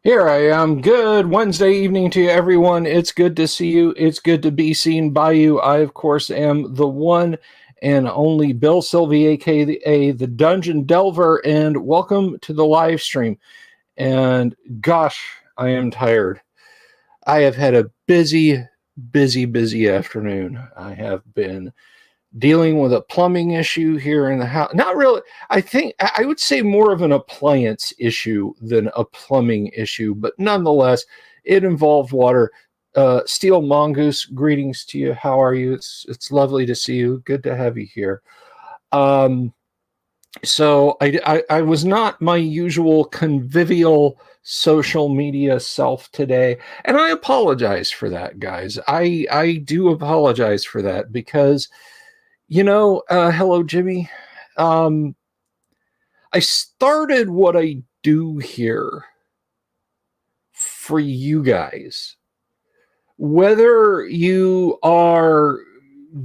Here I am. Good Wednesday evening to everyone. It's good to see you. It's good to be seen by you. I, of course, am the one and only Bill Sylvie, aka the Dungeon Delver, and welcome to the live stream. And gosh, I am tired. I have had a busy afternoon. I have been dealing with a plumbing issue here in the house. Not really. I think I would say more of an appliance issue than a plumbing issue, but nonetheless, it involved water. Steel Mongoose, greetings to you. How are you? It's lovely to see you. Good to have you here. Um, so I was not my usual convivial social media self today, and I apologize for that, guys. I do apologize for that because hello, Jimmy. Um, I started what I do here for you guys. Whether you are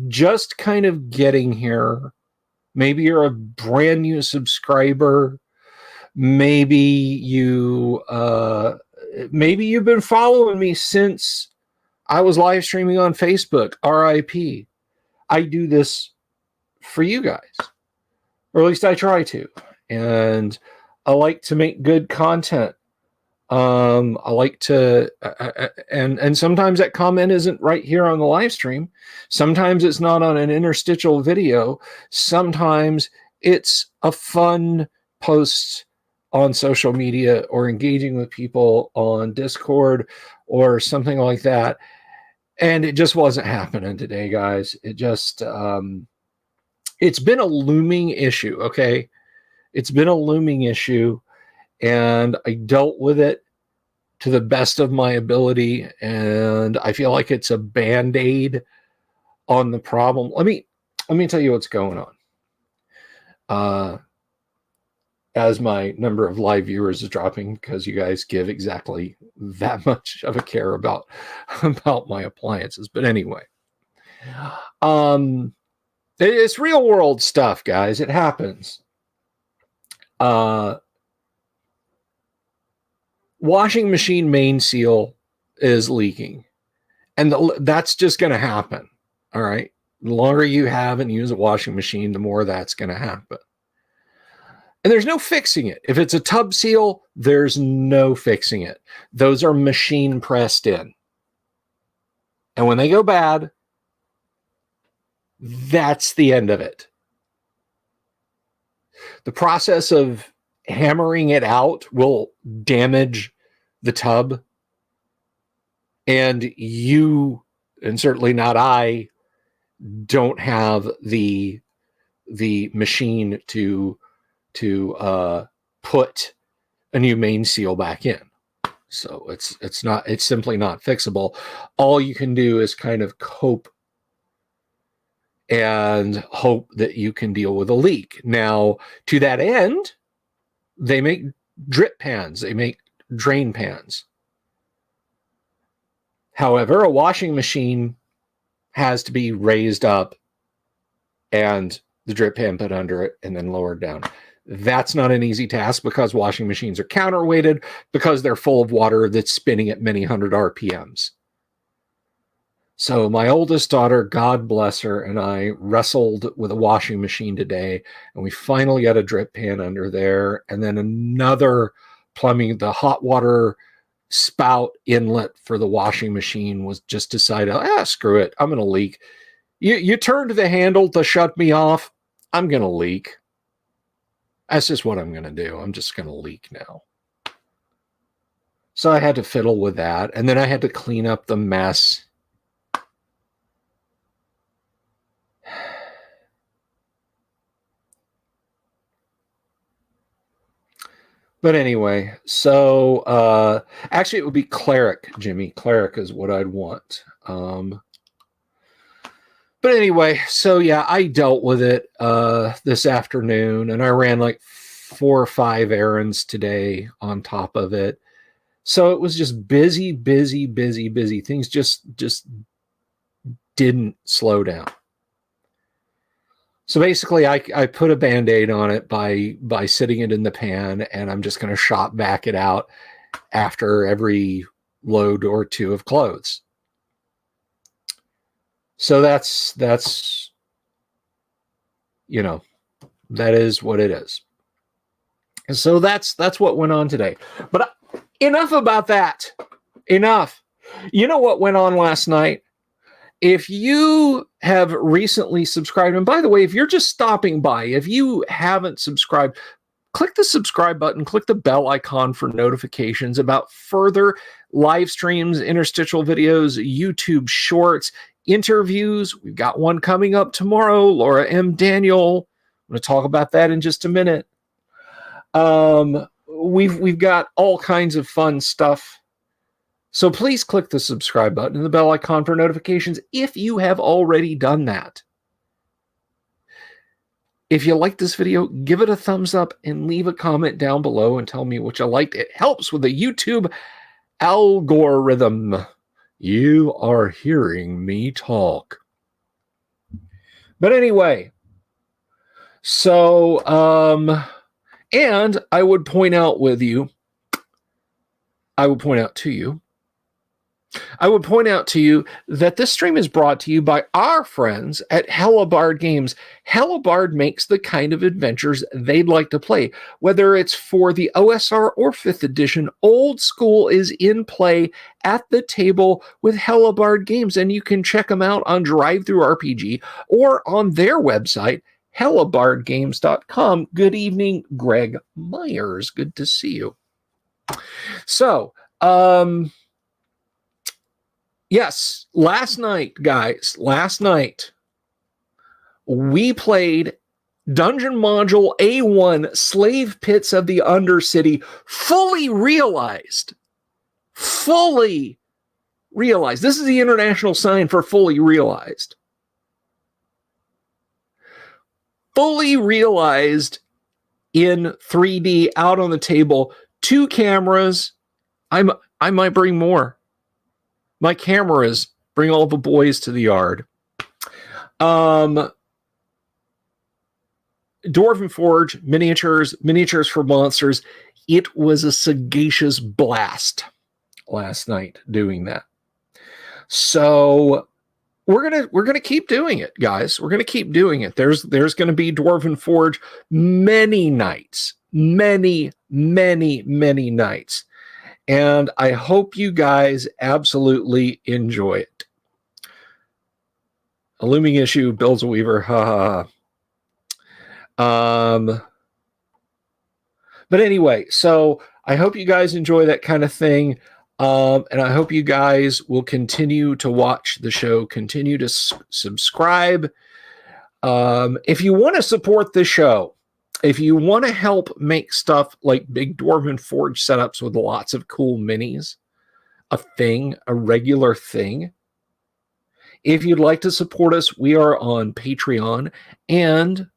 just kind of getting here, maybe you're a brand new subscriber, maybe maybe you've been following me since I was live streaming on Facebook, RIP. I do this for you guys, or at least I try to. And I like to make good content. I like to, and sometimes that comment isn't right here on the live stream. Sometimes it's not on an interstitial video. Sometimes it's a fun post on social media or engaging with people on Discord or something like that. And it just wasn't happening today, guys. It's been a looming issue, okay? It's been a looming issue, and I dealt with it to the best of my ability, and I feel like it's a Band-Aid on the problem. Let me tell you what's going on. As my number of live viewers is dropping because you guys give exactly that much of a care about my appliances. But anyway, it's real world stuff, guys. It happens. Washing machine main seal is leaking, and that's just going to happen. All right. The longer you have and use a washing machine, the more that's going to happen. And there's no fixing it. If it's a tub seal, there's no fixing it. Those are machine pressed in. And when they go bad, that's the end of it. The process of hammering it out will damage the tub. And you, and certainly not I, don't have the machine to put a new main seal back in. So it's simply not fixable. All you can do is kind of cope and hope that you can deal with a leak. Now, to that end, they make drip pans, they make drain pans. However, a washing machine has to be raised up and the drip pan put under it and then lowered down. That's not an easy task because washing machines are counterweighted because they're full of water that's spinning at many hundred RPMs. So my oldest daughter, God bless her, and I wrestled with a washing machine today, and we finally got a drip pan under there, and then another plumbing, the hot water spout inlet for the washing machine was just decided, screw it, I'm going to leak. You turned the handle to shut me off, I'm going to leak. That's just what I'm going to do. I'm just going to leak now. So I had to fiddle with that. And then I had to clean up the mess. But anyway, so actually it would be cleric, Jimmy. Cleric is what I'd want. But anyway, so yeah, I dealt with it this afternoon, and I ran like 4 or 5 errands today on top of it. So it was just busy. Things just didn't slow down. So basically, I put a Band-Aid on it by sitting it in the pan, and I'm just going to shop back it out. after every load or two of clothes. So that's that is what it is. And so that's what went on today. But enough about that. Enough. You know what went on last night? If you have recently subscribed, and by the way, if you're just stopping by, if you haven't subscribed, click the subscribe button, click the bell icon for notifications about further live streams, interstitial videos, YouTube shorts, interviews. We've got one coming up tomorrow, Laura M. Daniel. I'm going to talk about that in just a minute. We've got all kinds of fun stuff. So please click the subscribe button and the bell icon for notifications if you have already done that. If you like this video, give it a thumbs up and leave a comment down below and tell me what you liked. It helps with the YouTube algorithm. You are hearing me talk. But anyway, so, and I would point out to you that this stream is brought to you by our friends at Hellebarde Games. Hellebarde makes the kind of adventures they'd like to play. Whether it's for the OSR or 5th edition, Old School is in play at the table with Hellebarde Games, and you can check them out on DriveThruRPG or on their website, hellebardegames.com. Good evening, Greg Myers. Good to see you. So, yes, last night, we played Dungeon Module A1 Slave Pits of the Undercity, fully realized. This is the international sign for fully realized. Fully realized in 3D out on the table, 2 cameras. I might bring more. My cameras bring all the boys to the yard. Dwarven Forge, miniatures for monsters. It was a sagacious blast last night doing that. So we're gonna keep doing it, guys. We're gonna keep doing it. There's gonna be Dwarven Forge many nights, many nights. And I hope you guys absolutely enjoy it. A looming issue builds a weaver. Ha ha. But anyway, so I hope you guys enjoy that kind of thing. And I hope you guys will continue to watch the show, continue to subscribe. If you want to support the show, if you want to help make stuff like big Dwarven Forge setups with lots of cool minis, a regular thing, if you'd like to support us, we are on Patreon, and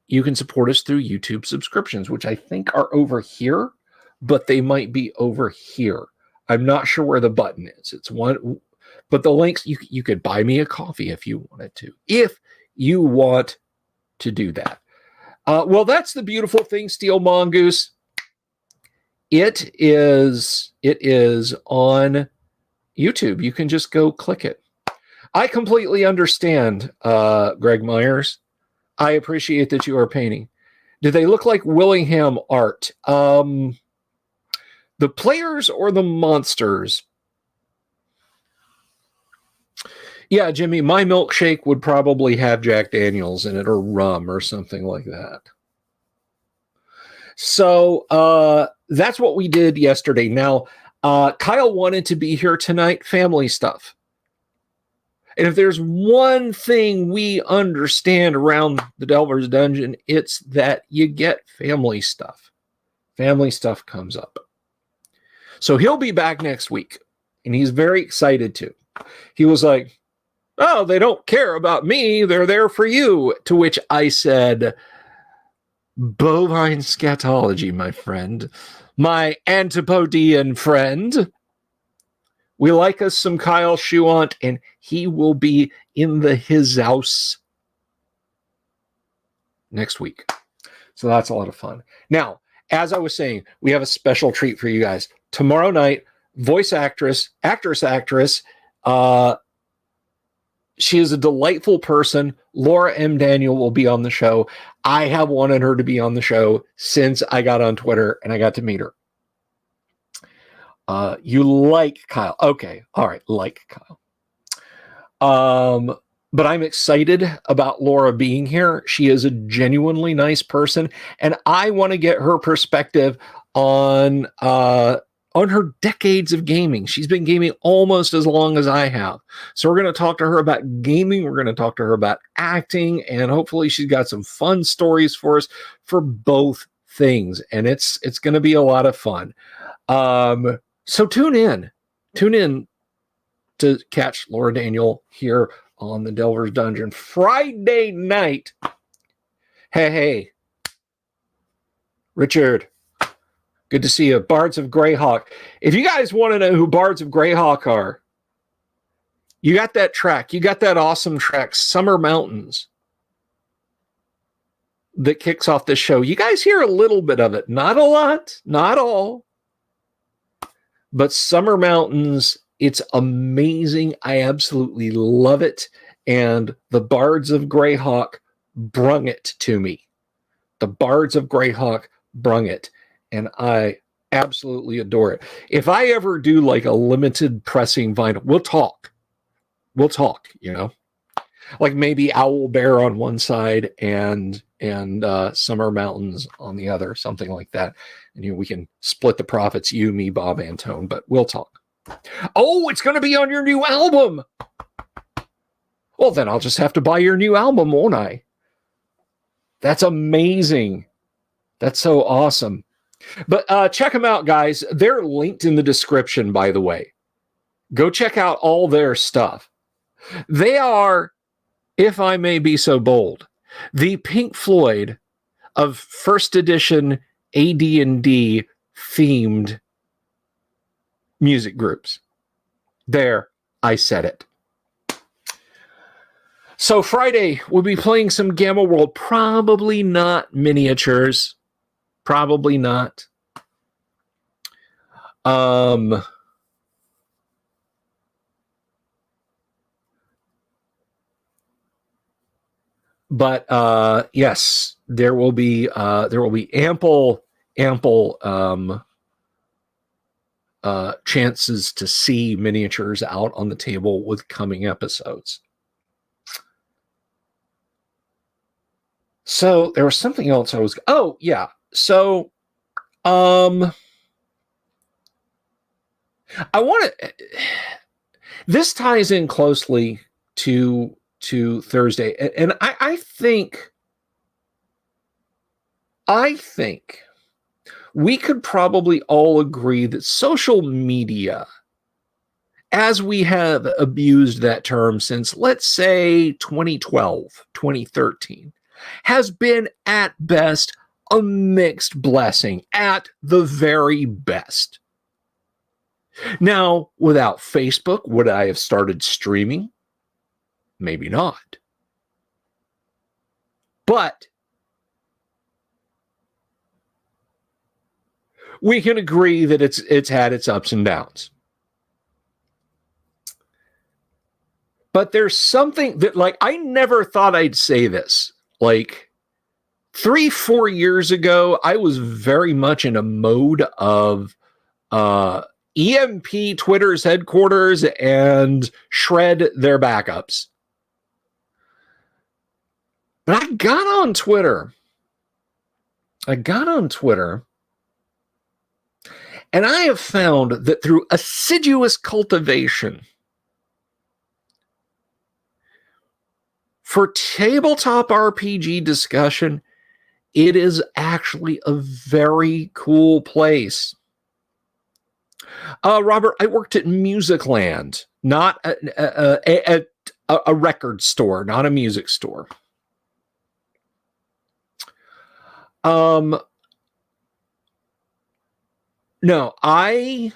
you can support us through YouTube subscriptions, which I think are over here, but they might be over here. I'm not sure where the button is. It's one, but the links, you could buy me a coffee if you wanted to, if you want to do that. Well, that's the beautiful thing, Steel Mongoose. It is on YouTube. You can just go click it. I completely understand, Greg Myers. I appreciate that you are painting. Do they look like Willingham art? The players or the monsters? Yeah, Jimmy, my milkshake would probably have Jack Daniels in it or rum or something like that. So that's what we did yesterday. Now, Kyle wanted to be here tonight, family stuff. And if there's one thing we understand around the Delver's Dungeon, it's that you get family stuff. Family stuff comes up. So he'll be back next week, and he's very excited to. He was like, oh, they don't care about me. They're there for you. To which I said, bovine scatology, my friend. My Antipodean friend. We like us some Kyle Schuant, and he will be in his house next week. So that's a lot of fun. Now, as I was saying, we have a special treat for you guys. Tomorrow night, voice actress, she is a delightful person. Laura M. Daniel will be on the show. I have wanted her to be on the show since I got on Twitter and I got to meet her. You like Kyle. Okay. All right. Like Kyle. But I'm excited about Laura being here. She is a genuinely nice person, and I want to get her perspective on her decades of gaming. She's been gaming almost as long as I have. So we're going to talk to her about gaming. We're going to talk to her about acting, and hopefully she's got some fun stories for us for both things. And it's going to be a lot of fun. So tune in to catch Laura Daniel here on the Delver's Dungeon Friday night. Hey, Richard, good to see you. Bards of Greyhawk. If you guys want to know who Bards of Greyhawk are, you got that track. You got that awesome track, Summer Mountains, that kicks off the show. You guys hear a little bit of it. Not a lot, not all. But Summer Mountains, it's amazing. I absolutely love it. And the Bards of Greyhawk brung it to me. The Bards of Greyhawk brung it. And I absolutely adore it. If I ever do like a limited pressing vinyl, we'll talk. You know, like maybe Owl Bear on one side and Summer Mountains on the other, something like that. And you know, we can split the profits, you, me, Bob, Antone, but we'll talk. Oh, it's going to be on your new album. Well, then I'll just have to buy your new album, won't I? That's amazing. That's so awesome. But check them out, guys. They're linked in the description, by the way. Go check out all their stuff. They are, if I may be so bold, the Pink Floyd of first edition AD&D themed music groups. There, I said it. So Friday, we'll be playing some Gamma World. Probably not miniatures. Probably not. But yes, there will be ample chances to see miniatures out on the table with coming episodes. So there was something else I was. Oh yeah. So, I want to. This ties in closely to Thursday, and I think we could probably all agree that social media, as we have abused that term since, let's say, 2012, 2013, has been at best a mixed blessing, at the very best. Now, without Facebook, would I have started streaming? Maybe not. But we can agree that it's had its ups and downs. But there's something that, like, I never thought I'd say this. Like 3-4 years ago, I was very much in a mode of EMP Twitter's headquarters and shred their backups. But I got on Twitter. And I have found that through assiduous cultivation for tabletop RPG discussion, it is actually a very cool place. Robert, I worked at Musicland, not a record store, not a music store. No, I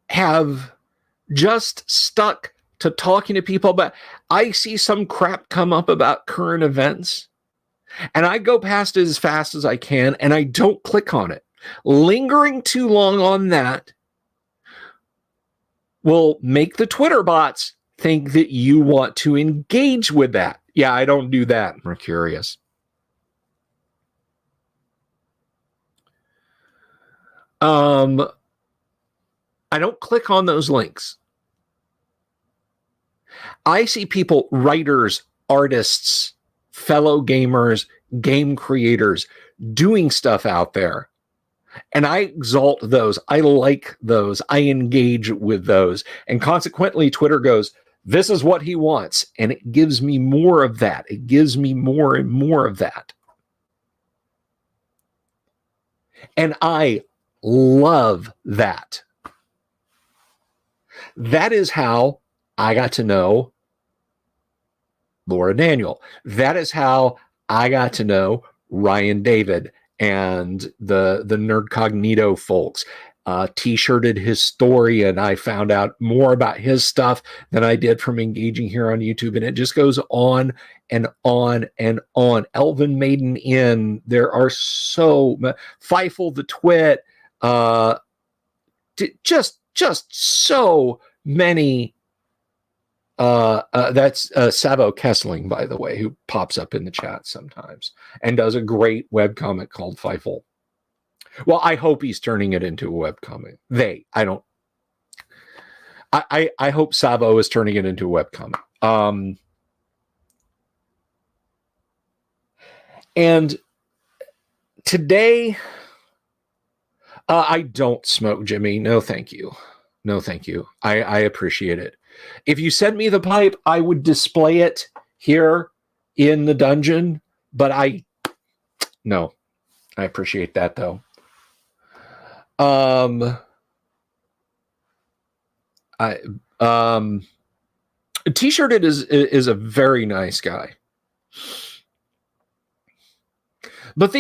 have just to talking to people, but I see some crap come up about current events and I go past it as fast as I can and I don't click on it. Lingering too long on that will make the Twitter bots think that you want to engage with that. Yeah, I don't do that, Mercurius. I don't click on those links. I see people, writers, artists, fellow gamers, game creators, doing stuff out there. And I exalt those. I like those. I engage with those. And consequently, Twitter goes, this is what he wants. And it gives me more of that. It gives me more and more of that. And I love that. That is how I got to know Laura Daniel. That is how I got to know Ryan David and the Nerdcognito folks. T-shirted his story, and I found out more about his stuff than I did from engaging here on YouTube. And it just goes on and on and on. Elven Maiden Inn. There are so Feifel the Twit. Just so many. That's Savo Kessling, by the way, who pops up in the chat sometimes and does a great webcomic called Feifel. Well, I hope he's turning it into a webcomic. I hope Savo is turning it into a webcomic. And today, I don't smoke, Jimmy. No, thank you. No, thank you. I appreciate it. If you sent me the pipe, I would display it here in the dungeon, but no, I appreciate that though. T-shirted is a very nice guy. But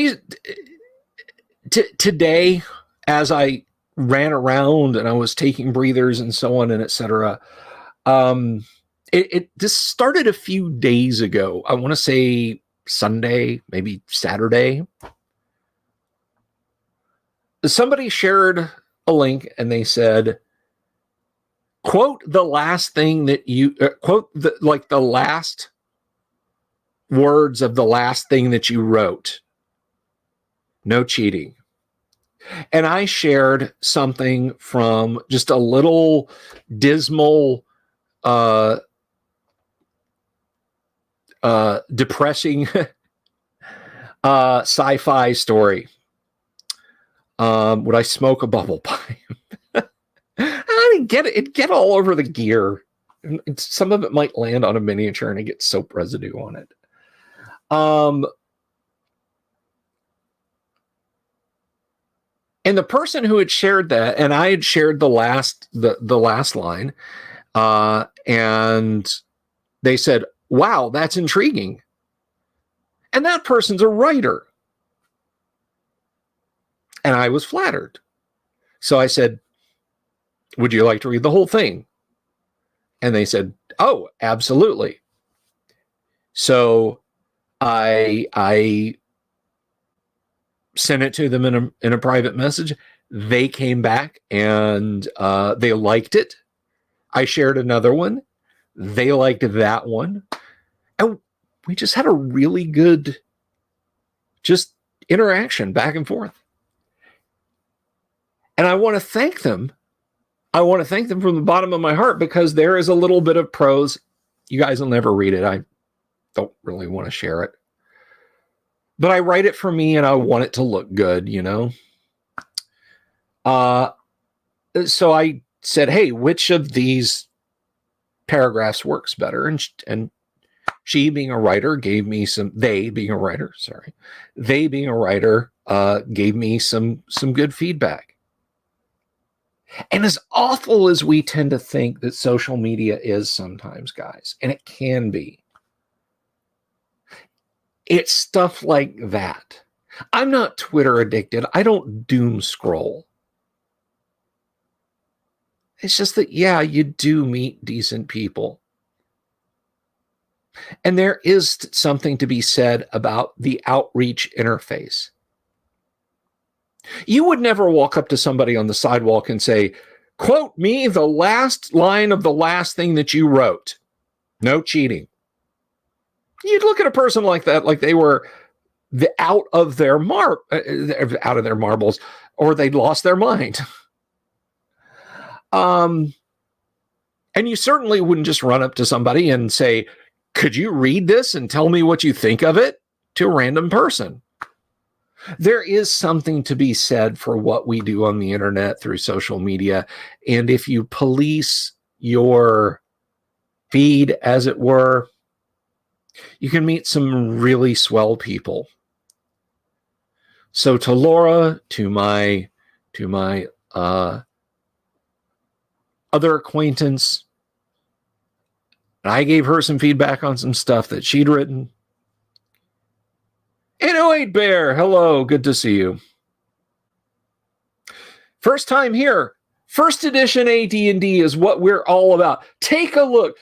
today, as I ran around and I was taking breathers and so on and etc. This started a few days ago. I want to say Sunday, maybe Saturday. Somebody shared a link and they said, quote the last thing that you quote the last words of the last thing that you wrote. No cheating. And I shared something from just a little dismal, depressing sci-fi story. Would I smoke a bubble pipe? I didn't get it. It'd get all over the gear. Some of it might land on a miniature and it gets soap residue on it. And the person who had shared that, and I had shared the last line, and they said, wow, that's intriguing. And that person's a writer. And I was flattered. So I said, would you like to read the whole thing? And they said, oh, absolutely. So I sent it to them in a private message. They came back and they liked it. I shared another one. They liked that one. And we just had a really good just interaction back and forth. And I want to thank them. I want to thank them from the bottom of my heart because there is a little bit of prose. You guys will never read it. I don't really want to share it. But I write it for me and I want it to look good, you know? So I said, hey, which of these paragraphs works better? And she being a writer gave me they being a writer gave me some good feedback. And as awful as we tend to think that social media is sometimes, guys, and it can be, it's stuff like that. I'm not Twitter addicted. I don't doom scroll. It's just that, yeah, you do meet decent people. And there is something to be said about the outreach interface. You would never walk up to somebody on the sidewalk and say, quote me the last line of the last thing that you wrote. No cheating. You'd look at a person like that like they were out of their marbles, or they'd lost their mind. And you certainly wouldn't just run up to somebody and say, could you read this and tell me what you think of it, to a random person. There is something to be said for what we do on the internet through social media. And if you police your feed, as it were, you can meet some really swell people. So to Laura, to my other acquaintance, I gave her some feedback on some stuff that she'd written. 808 Bear, hello, good to see you. First time here. First edition AD&D is what we're all about. Take a look.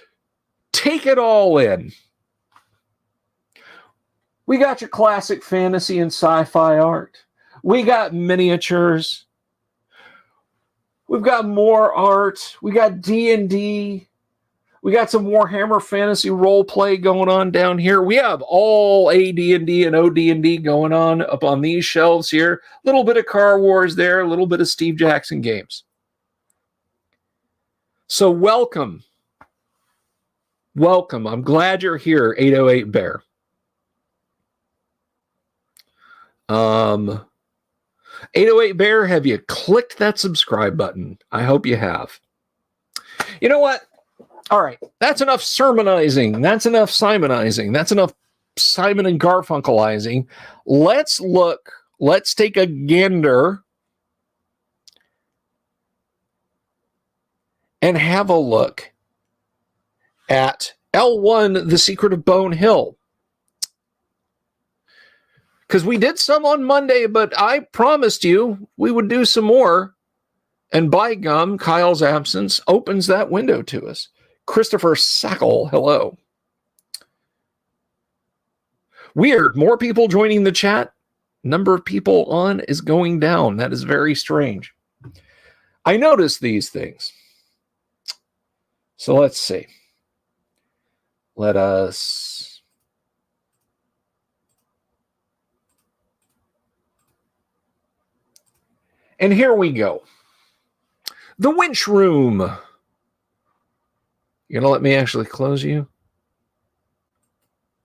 Take it all in. We got your classic fantasy and sci-fi art. We got miniatures. We've got more art. We got D&D. We got some Warhammer Fantasy role play going on down here. We have all AD&D and OD&D going on up on these shelves here. A little bit of Car Wars there, a little bit of Steve Jackson games. So welcome. Welcome. I'm glad you're here, 808 Bear. 808 Bear, have you clicked that subscribe button? I hope you have. You know what? All right, that's enough sermonizing. That's enough Simonizing. That's enough Simon and Garfunkelizing. Let's take a gander and have a look at L1, The Secret of Bone Hill. Because we did some on Monday, but I promised you we would do some more. And by gum, Kyle's absence opens that window to us. Christopher Sackle, hello. Weird, more people joining the chat. Number of people on is going down. That is very strange. I noticed these things. So let's see. Let us... And here we go. The Winch Room. You're going to let me actually close you?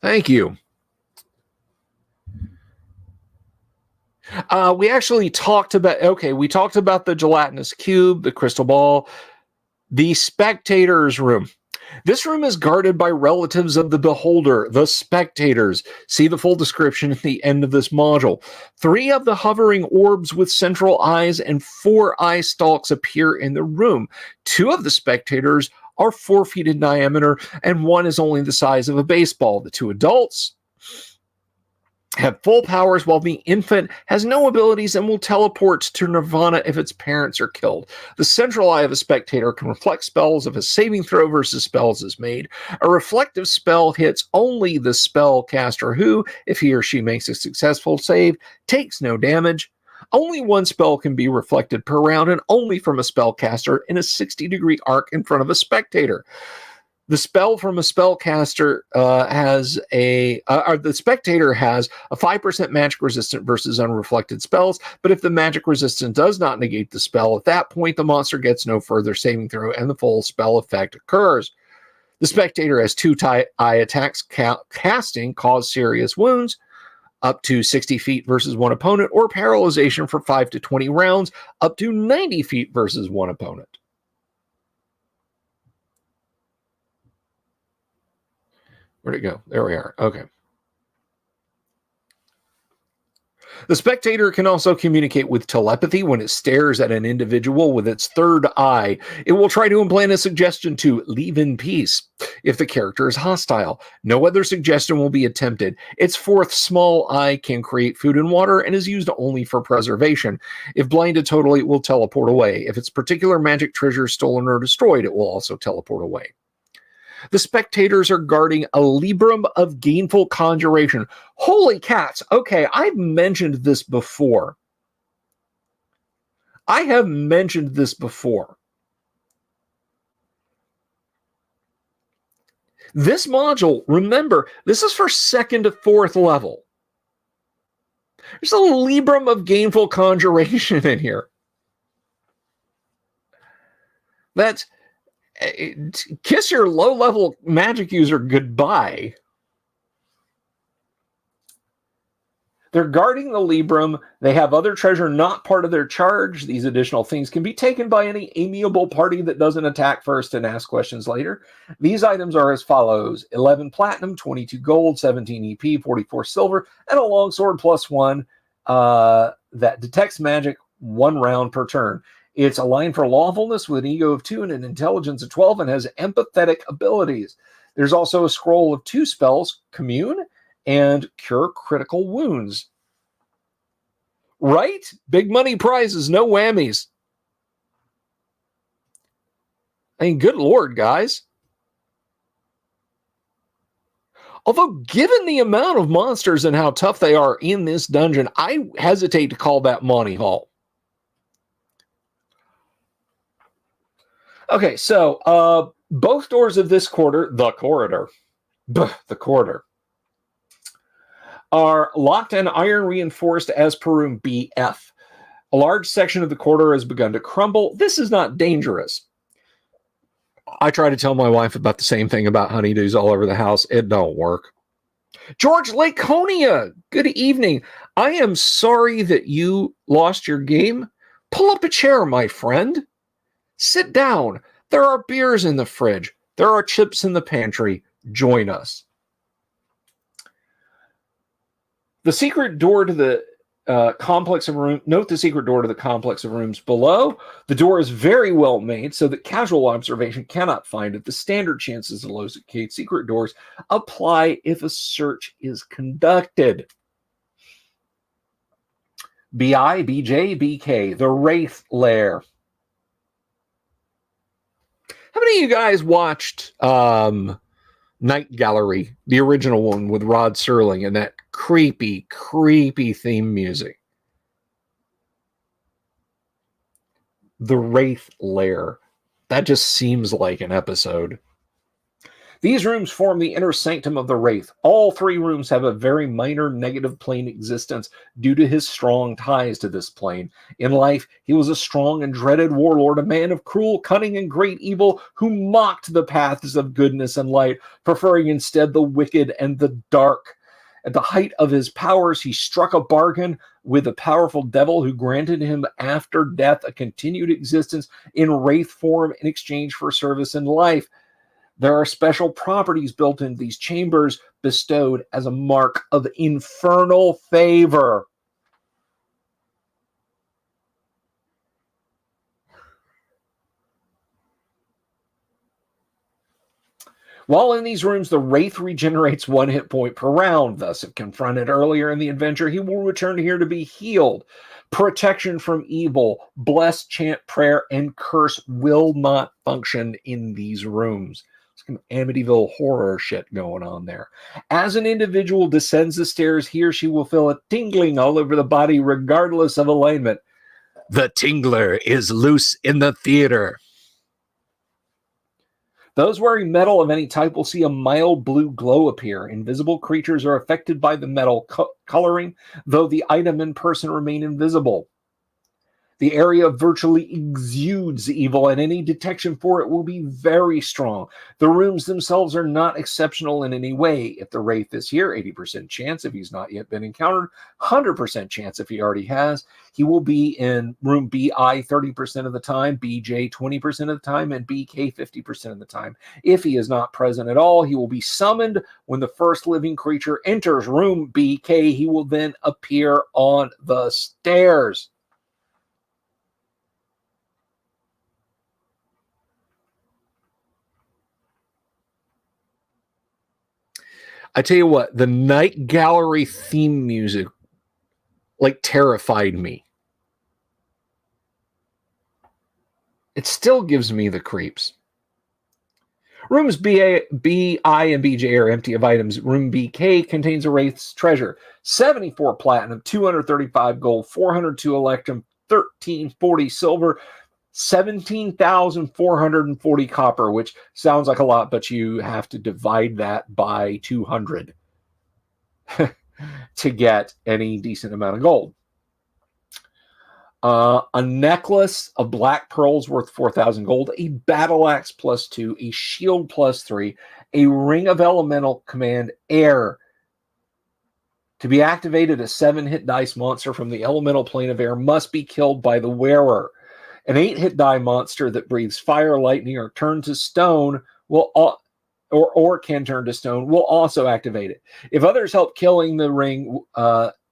Thank you. We actually talked about, we talked about the gelatinous cube, the crystal ball, the spectator's room. This room is guarded by relatives of the beholder, the spectators. See the full description at the end of this module. 3 of the hovering orbs with central eyes and 4 eye stalks appear in the room. 2 of the spectators are 4 feet in diameter, and 1 is only the size of a baseball. The 2 adults have full powers, while the infant has no abilities and will teleport to Nirvana if its parents are killed. The central eye of a spectator can reflect spells if a saving throw versus spells is made. A reflective spell hits only the spell caster who, if he or she makes a successful save, takes no damage. Only 1 spell can be reflected per round, and only from a spellcaster in a 60-degree arc in front of a spectator. The spell from a spellcaster the spectator has a 5% magic resistance versus unreflected spells, but if the magic resistance does not negate the spell, at that point the monster gets no further saving throw and the full spell effect occurs. The spectator has 2 eye attacks. Casting cause serious wounds up to 60 feet versus 1 opponent, or paralyzation for 5 to 20 rounds up to 90 feet versus 1 opponent. Where'd it go? There we are. Okay. The spectator can also communicate with telepathy when it stares at an individual with its 3rd eye. It will try to implant a suggestion to leave in peace if the character is hostile. No other suggestion will be attempted. Its 4th small eye can create food and water and is used only for preservation. If blinded totally, it will teleport away. If its particular magic treasure is stolen or destroyed, it will also teleport away. The spectators are guarding a librum of gainful conjuration. Holy cats. Okay, I've mentioned this before. I have mentioned this before. This module, remember, this is for 2nd to 4th level. There's a librum of gainful conjuration in here. That's kiss your low-level magic user goodbye. They're guarding the librum. They have other treasure not part of their charge. These additional things can be taken by any amiable party that doesn't attack first and ask questions later. These items are as follows: 11 platinum, 22 gold, 17 EP, 44 silver, and a longsword +1 that detects magic 1 round per turn. It's aligned for lawfulness with an ego of 2 and an intelligence of 12 and has empathetic abilities. There's also a scroll of 2 spells, Commune and Cure Critical Wounds. Right? Big money prizes, no whammies. I mean, good Lord, guys. Although, given the amount of monsters and how tough they are in this dungeon, I hesitate to call that Monty Hall. Okay, so both doors of this corridor, the corridor, are locked and iron reinforced as per room BF. A large section of the corridor has begun to crumble. This is not dangerous. I try to tell my wife about the same thing about honeydews all over the house. It don't work. George Laconia, good evening. I am sorry that you lost your game. Pull up a chair, my friend. Sit down. There are beers in the fridge. There are chips in the pantry. Join us. The secret door to the complex of rooms. Note the secret door to the complex of rooms below. The door is very well made so that casual observation cannot find it. The standard chances to locate secret doors apply if a search is conducted. BI, BJ, BK, the Wraith Lair. How many of you guys watched Night Gallery, the original one with Rod Serling and that creepy theme music? The Wraith Lair. That just seems like an episode. These rooms form the inner sanctum of the Wraith. All 3 rooms have a very minor negative plane existence due to his strong ties to this plane. In life, he was a strong and dreaded warlord, a man of cruel cunning and great evil who mocked the paths of goodness and light, preferring instead the wicked and the dark. At the height of his powers, he struck a bargain with a powerful devil who granted him after death a continued existence in wraith form in exchange for service in life. There are special properties built into these chambers bestowed as a mark of infernal favor. While in these rooms, the Wraith regenerates 1 hit point per round. Thus, if confronted earlier in the adventure, he will return here to be healed. Protection from evil, bless, chant, prayer, and curse will not function in these rooms. Some Amityville horror shit going on there. As an individual descends the stairs, he or she will feel a tingling all over the body, regardless of alignment. The tingler is loose in the theater. Those wearing metal of any type will see a mild blue glow appear. Invisible creatures are affected by the metal coloring, though the item and person remain invisible. The area virtually exudes evil, and any detection for it will be very strong. The rooms themselves are not exceptional in any way. If the Wraith is here, 80% chance if he's not yet been encountered, 100% chance if he already has. He will be in room BI 30% of the time, BJ 20% of the time, and BK 50% of the time. If he is not present at all, he will be summoned when the first living creature enters room BK. He will then appear on the stairs. I tell you what, the Night Gallery theme music terrified me. It still gives me the creeps. Rooms B, I, and BJ are empty of items. Room BK contains a Wraith's treasure. 74 platinum, 235 gold, 402 electrum, 1340 silver, 17,440 copper, which sounds like a lot, but you have to divide that by 200 to get any decent amount of gold. A necklace of black pearls worth 4,000 gold, a battle axe +2, a shield +3, a ring of elemental command air. To be activated, a 7-hit dice monster from the elemental plane of air must be killed by the wearer. An 8-hit die monster that breathes fire, lightning, or turn to stone will or can turn to stone will also activate it. If others help killing the ring,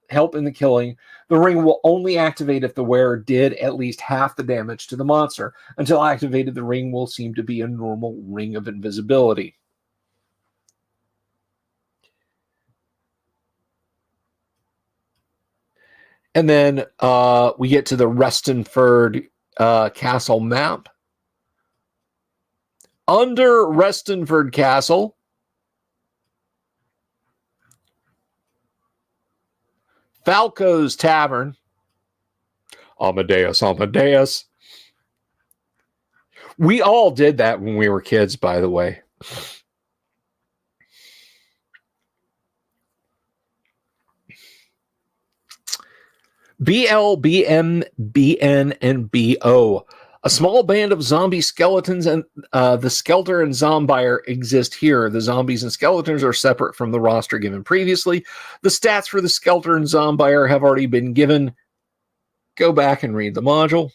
help in the killing, the ring will only activate if the wearer did at least half the damage to the monster. Until activated, the ring will seem to be a normal ring of invisibility. And then we get to the Restonford Castle map. Under Restonford Castle, Falco's Tavern. Amadeus, Amadeus. We all did that when we were kids, by the way. BL, BM, BN, and BO. A small band of zombie skeletons and the Skelter and Zombire exist here. The zombies and skeletons are separate from the roster given previously. The stats for the Skelter and Zombire have already been given. Go back and read the module.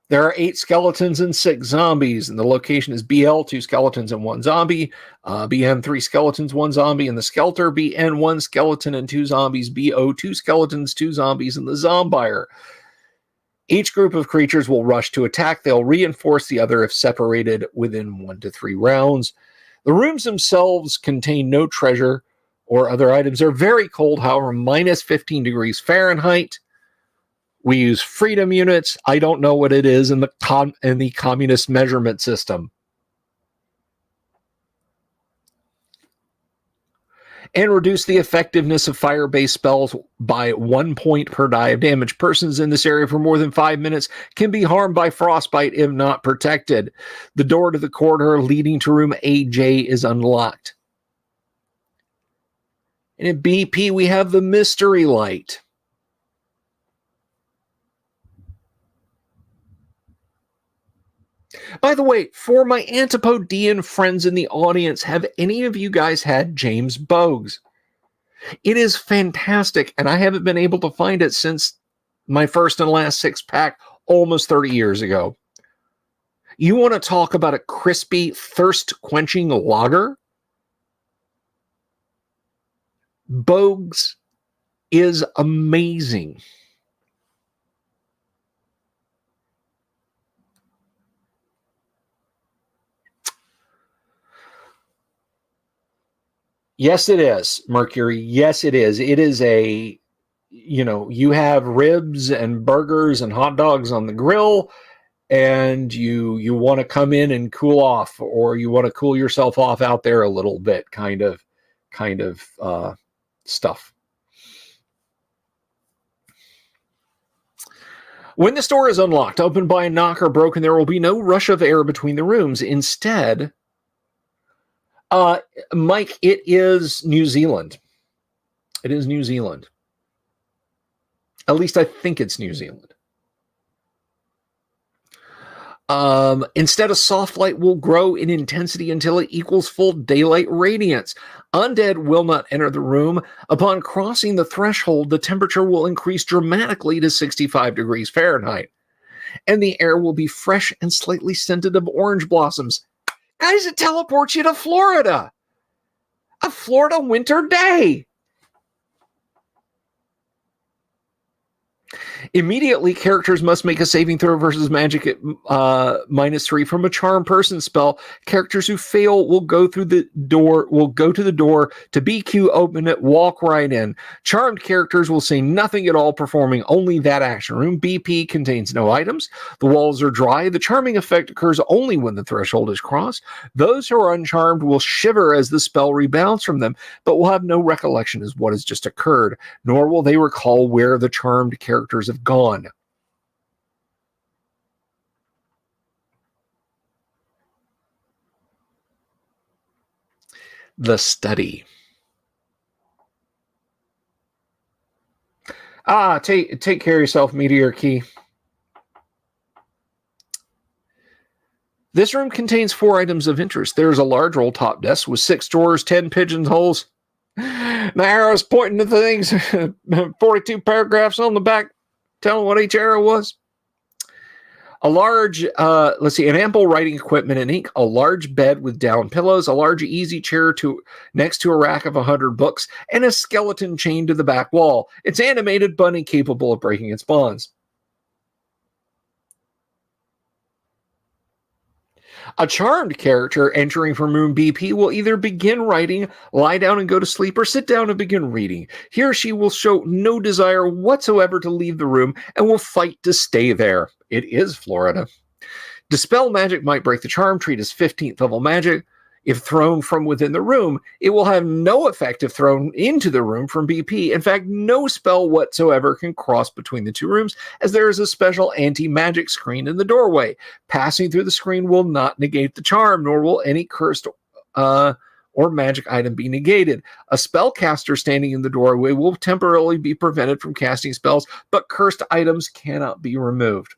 There are 8 skeletons and 6 zombies, and the location is BL, 2 skeletons and 1 zombie, BN, 3 skeletons, 1 zombie, and the Skelter, BN, 1 skeleton and 2 zombies, BO, 2 skeletons, 2 zombies, and the Zombire. Each group of creatures will rush to attack. They'll reinforce the other if separated within 1 to 3 rounds. The rooms themselves contain no treasure or other items. They're very cold, however, minus 15 degrees Fahrenheit. We use freedom units. I don't know what it is in the communist measurement system. And reduce the effectiveness of fire-based spells by 1 point per die of damage. Persons in this area for more than 5 minutes can be harmed by frostbite if not protected. The door to the corridor leading to room AJ is unlocked. And in BP, we have the mystery light. By the way, for my Antipodean friends in the audience, have any of you guys had James Bogues? It is fantastic, and I haven't been able to find it since my first and last 6-pack almost 30 years ago. You want to talk about a crispy, thirst-quenching lager? Bogues is amazing. Yes, it is, Mercury. Yes, it is. It is a, you have ribs and burgers and hot dogs on the grill, and you want to come in and cool off, or you want to cool yourself off out there a little bit, kind of stuff. When the door is unlocked, opened by a knock or broken, there will be no rush of air between the rooms. Instead, Mike, it is New Zealand. It is New Zealand. At least I think it's New Zealand. Instead, a soft light will grow in intensity until it equals full daylight radiance. Undead will not enter the room. Upon crossing the threshold, the temperature will increase dramatically to 65 degrees Fahrenheit. And the air will be fresh and slightly scented of orange blossoms. Guys, it teleports you to Florida. A Florida winter day. Immediately, characters must make a saving throw versus magic at -3 from a charm person spell. Characters who fail will go to the door to BQ, open it, walk right in. Charmed characters will say nothing at all, performing only that action. Room BP contains no items. The walls are dry. The charming effect occurs only when the threshold is crossed. Those who are uncharmed will shiver as the spell rebounds from them, but will have no recollection of what has just occurred, nor will they recall where the charmed characters have gone. The study. Take care of yourself, Meteor Key. This room contains 4 items of interest. There's a large roll top desk with 6 drawers, 10 pigeonholes. My arrow's pointing to the things. 42 paragraphs on the back telling what each arrow was. A large, an ample writing equipment and ink, a large bed with down pillows, a large easy chair next to a rack of 100 books, and a skeleton chained to the back wall. It's animated, but incapable of breaking its bonds. A charmed character entering from room BP will either begin writing, lie down and go to sleep, or sit down and begin reading. He or she will show no desire whatsoever to leave the room and will fight to stay there. It is Florida. Dispel magic might break the charm. Treat as 15th level magic. If thrown from within the room, it will have no effect if thrown into the room from BP. In fact, no spell whatsoever can cross between the 2 rooms, as there is a special anti-magic screen in the doorway. Passing through the screen will not negate the charm, nor will any cursed or magic item be negated. A spellcaster standing in the doorway will temporarily be prevented from casting spells, but cursed items cannot be removed.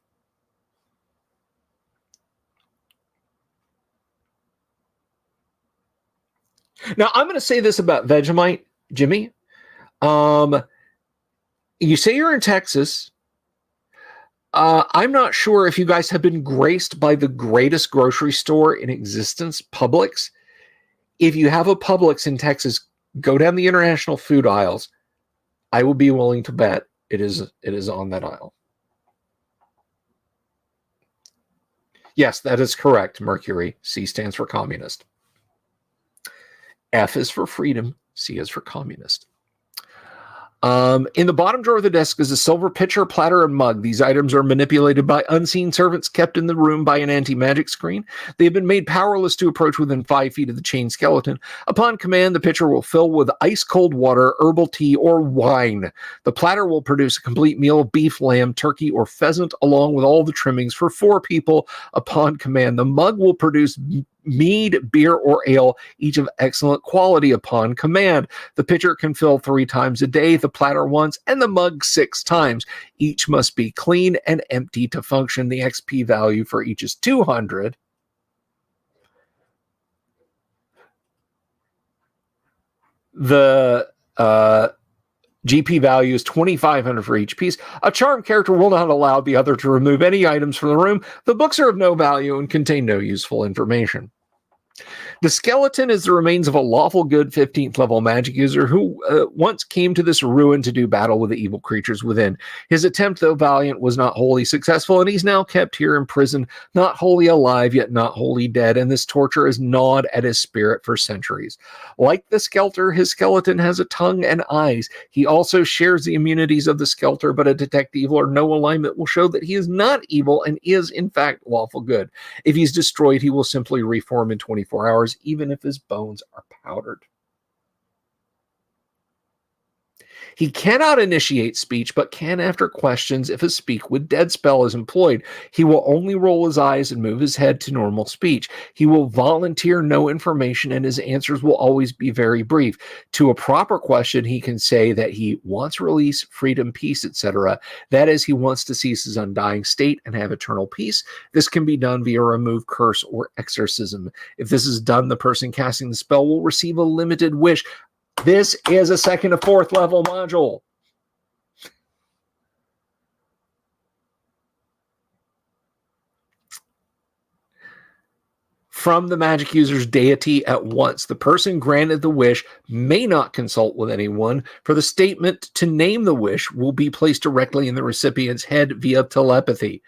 Now, I'm going to say this about Vegemite, Jimmy. You say you're in Texas. I'm not sure if you guys have been graced by the greatest grocery store in existence, Publix. If you have a Publix in Texas, go down the international food aisles. I will be willing to bet it is on that aisle. Yes, that is correct, Mercury. C stands for communist. F is for freedom. C is for communist. In the bottom drawer of the desk is a silver pitcher, platter, and mug. These items are manipulated by unseen servants kept in the room by an anti-magic screen. They have been made powerless to approach within 5 feet of the chained skeleton. Upon command, the pitcher will fill with ice-cold water, herbal tea, or wine. The platter will produce a complete meal of beef, lamb, turkey, or pheasant, along with all the trimmings for 4 people upon command. The mug will produce mead, beer, or ale, each of excellent quality upon command. The pitcher can fill 3 times a day, the platter once, and the mug 6 times. Each must be clean and empty to function. The XP value for each is 200. The GP value is 2,500 for each piece. A charm character will not allow the other to remove any items from the room. The books are of no value and contain no useful information. The skeleton is the remains of a lawful good 15th level magic user who once came to this ruin to do battle with the evil creatures within. His attempt, though valiant, was not wholly successful, and he's now kept here in prison, not wholly alive, yet not wholly dead, and this torture has gnawed at his spirit for centuries. Like the Skelter, his skeleton has a tongue and eyes. He also shares the immunities of the Skelter, but a detect evil or no alignment will show that he is not evil and is, in fact, lawful good. If he's destroyed, he will simply reform in 24 hours, even if his bones are powdered. He cannot initiate speech, but can after questions if a speak with dead spell is employed. He will only roll his eyes and move his head to normal speech. He will volunteer no information, and his answers will always be very brief. To a proper question, he can say that he wants release, freedom, peace, etc. That is, he wants to cease his undying state and have eternal peace. This can be done via remove, curse, or exorcism. If this is done, the person casting the spell will receive a limited wish. This is a 2nd to 4th level module. from the magic user's deity at once. The person granted the wish may not consult with anyone, for the statement to name the wish will be placed directly in the recipient's head via telepathy.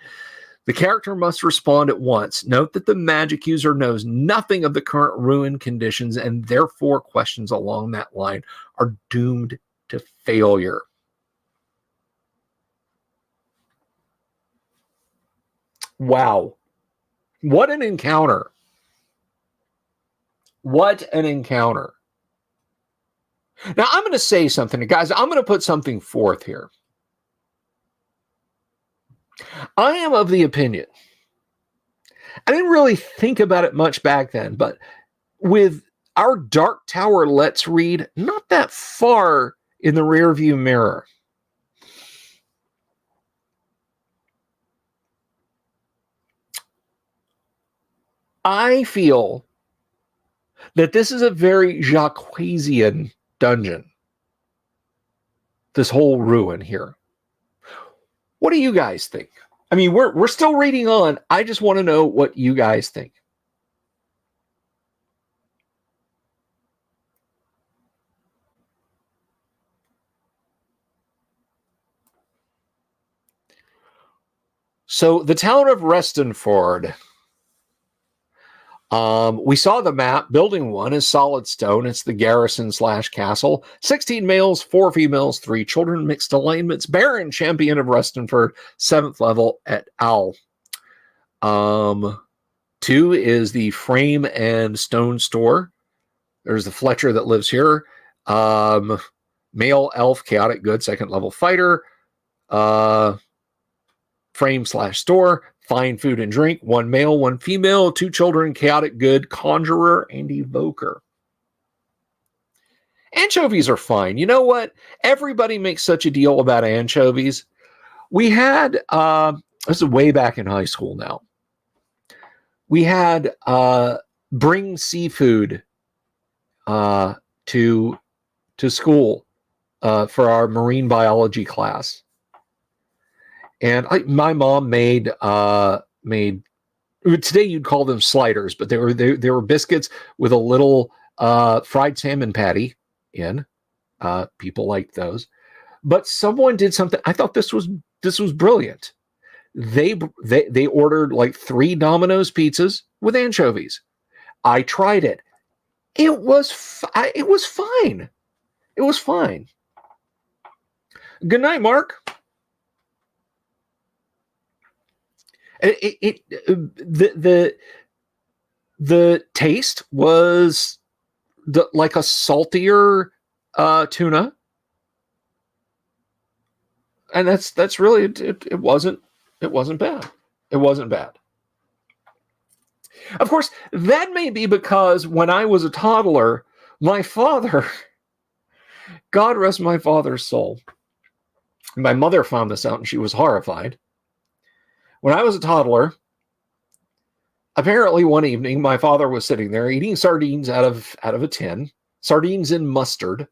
The character must respond at once. Note that the magic user knows nothing of the current ruin conditions, and therefore questions along that line are doomed to failure. Wow. What an encounter. What an encounter. Now, I'm going to say something, guys. I'm going to put something forth here. I am of the opinion, I didn't really think about it much back then, but with our Dark Tower Let's Read not that far in the rearview mirror, I feel that this is a very Jacquesian dungeon. This whole ruin here. What do you guys think? I mean, we're still reading on. I just want to know what you guys think. So the town of Restonford. We saw the map. Building 1 is solid stone. It's the garrison/castle. 16 males, 4 females, 3 children, mixed alignments. Baron, champion of Restonford, 7th level at Owl. 2 is the frame and stone store. There's the Fletcher that lives here. Male elf, chaotic good, 2nd level fighter. Frame/store. Fine food and drink, 1 male, 1 female, 2 children, chaotic good, conjurer, and evoker. Anchovies are fine. You know what? Everybody makes such a deal about anchovies. We had, this is way back in high school now. We had bring seafood to school for our marine biology class. And my mom made today you'd call them sliders, but they were biscuits with a little fried salmon patty in. People liked those, but someone did something. I thought this was brilliant. They ordered like 3 Domino's pizzas with anchovies. I tried it. It was fine. It was fine. Good night, Mark. The taste was like a saltier tuna, and that's really it wasn't bad. It wasn't bad. Of course, that may be because when I was a toddler, my father, God rest my father's soul, my mother found this out and she was horrified. When I was a toddler, apparently one evening, my father was sitting there eating sardines out of a tin, sardines in mustard,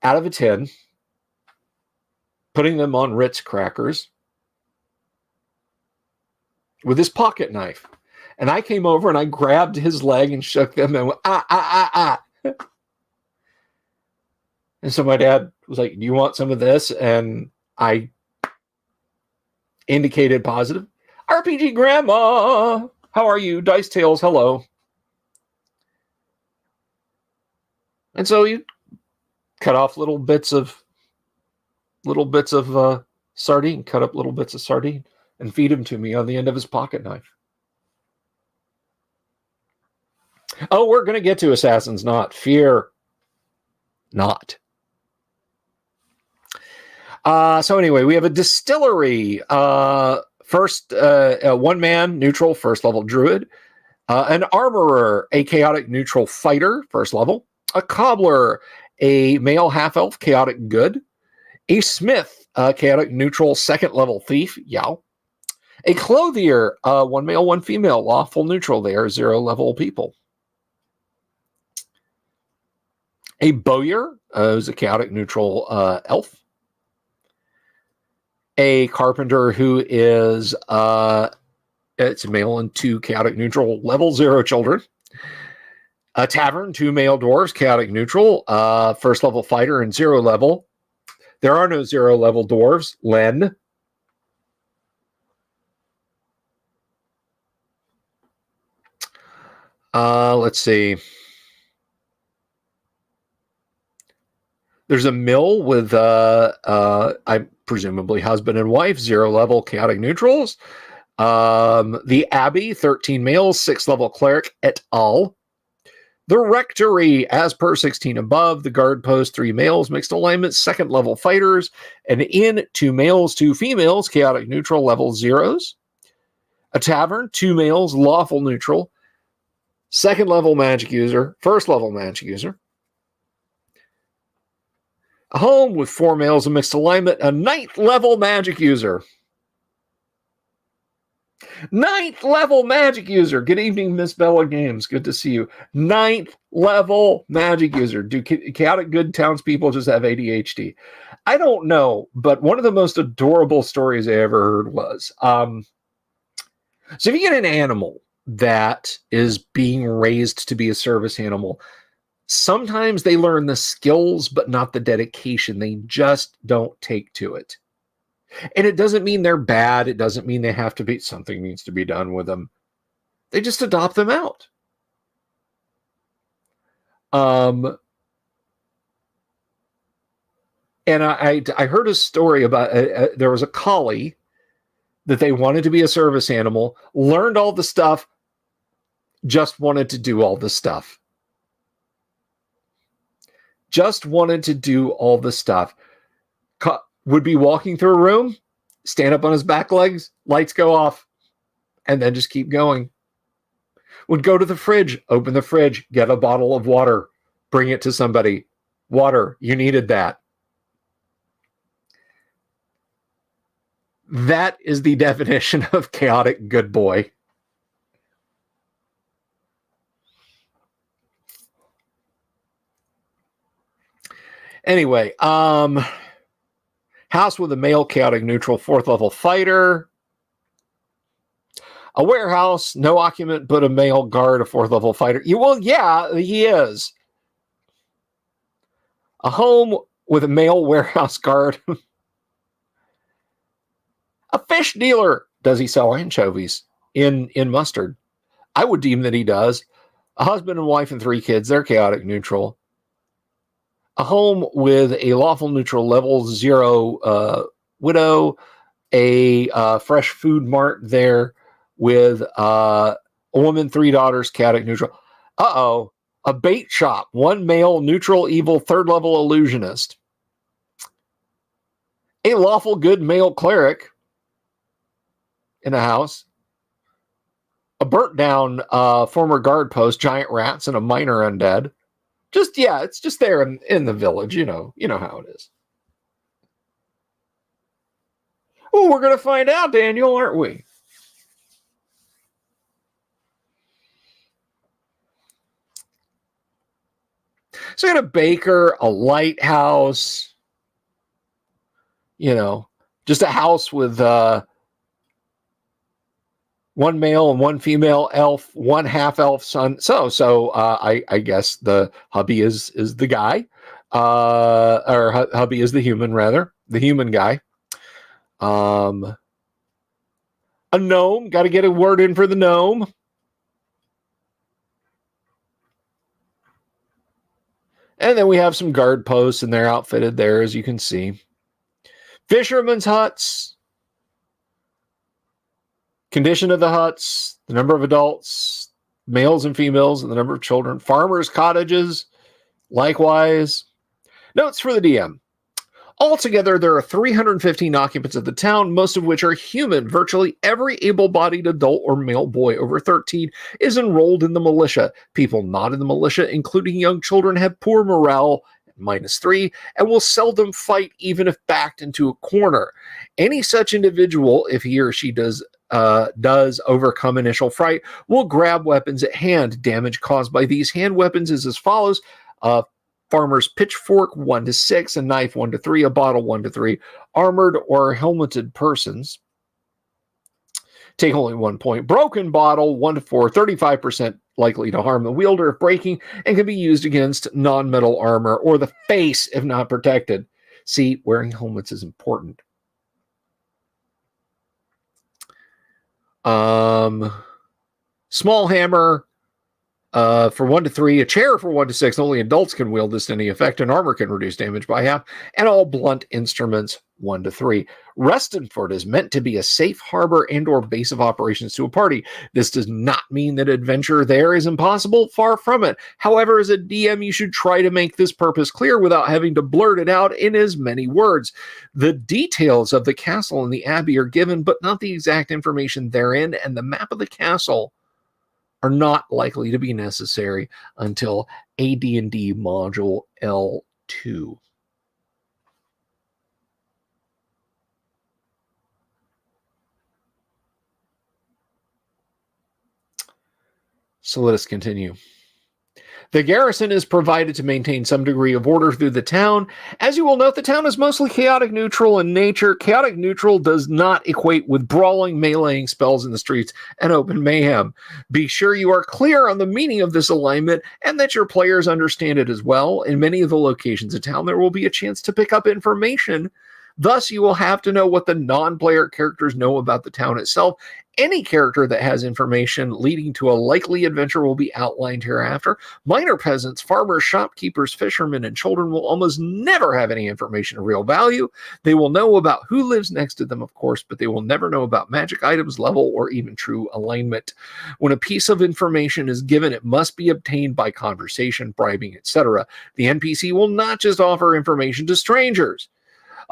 out of a tin, putting them on Ritz crackers with his pocket knife. And I came over and I grabbed his leg and shook them and went, ah. And so my dad was like, do you want some of this? And I indicated positive. RPG Grandma, how are you? Dice Tales, hello. And so you cut off little bits of sardine, cut up little bits of sardine, and feed him to me on the end of his pocket knife. Oh, we're going to get to Assassin's Knot. Fear not. So anyway, we have a distillery. First, a 1-man neutral, 1st level druid. An armorer, a chaotic neutral fighter, 1st level. A cobbler, a male half-elf, chaotic good. A smith, chaotic neutral, 2nd level thief, yow. A clothier, 1 male, 1 female, lawful neutral. They are 0 level people. A bowyer, who's a chaotic neutral elf. A carpenter who is It's a male and 2 chaotic neutral, level 0 children. A tavern, 2 male dwarves, chaotic neutral, first level fighter and 0 level. There are no 0 level dwarves. Len. Let's see. There's a mill with, I presumably husband and wife, 0 level chaotic neutrals. The Abbey, 13 males, 6 level cleric et al. The Rectory, as per 16 above. The Guard Post, 3 males, mixed alignment, 2nd level fighters. An inn, 2 males, 2 females, chaotic neutral, level 0s. A tavern, 2 males, lawful neutral. 2nd level magic user, 1st level magic user. A home with 4 males, a mixed alignment, a 9th level magic user. 9th level magic user. Good evening, Miss Bella Games. Good to see you. 9th level magic user. Do chaotic good townspeople just have ADHD? I don't know, but one of the most adorable stories I ever heard was, so if you get an animal that is being raised to be a service animal, sometimes they learn the skills, but not the dedication. They just don't take to it. And it doesn't mean they're bad. It doesn't mean they have to be, something needs to be done with them. They just adopt them out. And I heard a story about, there was a collie that they wanted to be a service animal, learned all the stuff, just wanted to do all the stuff. Just wanted to do all the stuff. Would be walking through a room, stand up on his back legs, lights go off, and then just keep going. Would go to the fridge, open the fridge, get a bottle of water, bring it to somebody. Water, you needed that. That is the definition of chaotic good boy. Anyway, house with a male chaotic neutral 4th level fighter. A warehouse, no occupant, but a male guard, a 4th level fighter. Well, yeah, he is. A home with a male warehouse guard. A fish dealer. Does he sell anchovies in mustard? I would deem that he does. A husband and wife and 3 kids. They're chaotic neutral. A home with a lawful neutral level 0 widow. A fresh food mart there with a woman, 3 daughters, chaotic neutral. Uh-oh. A bait shop. 1 male, neutral, evil, 3rd level illusionist. A lawful good male cleric in a house. A burnt down former guard post, giant rats, and a minor undead. Just, yeah, it's just there in the village. You know how it is. Oh, we're going to find out, Daniel, aren't we? So you got a baker, a lighthouse, just a house with 1 male and 1 female elf, 1 half elf son. So I guess the hubby is the guy, or hubby is the human, rather, the human guy. A gnome, got to get a word in for the gnome. And then we have some guard posts, and they're outfitted there, as you can see. Fishermen's huts. Condition of the huts, the number of adults, males and females, and the number of children. Farmers' cottages, likewise. Notes for the DM. Altogether, there are 315 occupants of the town, most of which are human. Virtually every able-bodied adult or male boy over 13 is enrolled in the militia. People not in the militia, including young children, have poor morale, -3, and will seldom fight even if backed into a corner. Any such individual, if he or she does overcome initial fright, will grab weapons at hand. Damage caused by these hand weapons is as follows. Farmer's pitchfork 1 to 6, a knife 1 to 3, a bottle 1 to 3. Armored or helmeted persons take only 1 point. Broken bottle, 1 to 4, 35% likely to harm the wielder if breaking, and can be used against non-metal armor or the face if not protected. See, wearing helmets is important. Small hammer, for 1 to 3, a chair for 1 to 6. Only adults can wield this to any effect, and armor can reduce damage by half. And all blunt instruments 1 to 3. Restenford is meant to be a safe harbor and/or base of operations to a party. This does not mean that adventure there is impossible. Far from it. However, as a DM, you should try to make this purpose clear without having to blurt it out in as many words. The details of the castle and the abbey are given, but not the exact information therein, and the map of the castle are not likely to be necessary until AD&D Module L2. So let us continue. The garrison is provided to maintain some degree of order through the town. As you will note, the town is mostly chaotic neutral in nature. Chaotic neutral does not equate with brawling, meleeing spells in the streets, and open mayhem. Be sure you are clear on the meaning of this alignment and that your players understand it as well. In many of the locations of town, there will be a chance to pick up information. Thus, you will have to know what the non-player characters know about the town itself. Any character that has information leading to a likely adventure will be outlined hereafter. Minor peasants, farmers, shopkeepers, fishermen, and children will almost never have any information of real value. They will know about who lives next to them, of course, but they will never know about magic items, level, or even true alignment. When a piece of information is given, it must be obtained by conversation, bribing, etc. The NPC will not just offer information to strangers.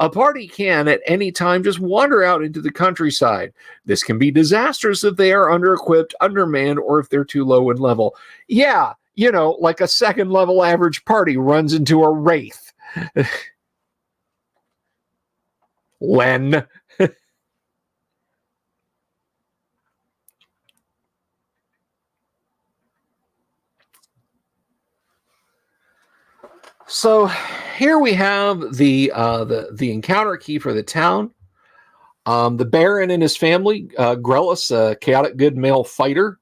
A party can, at any time, just wander out into the countryside. This can be disastrous if they are under-equipped, undermanned, or if they're too low in level. Yeah, you know, like a second-level average party runs into a wraith. Len. So here we have the encounter key for the town. The Baron and his family, Grellis, a chaotic good male fighter.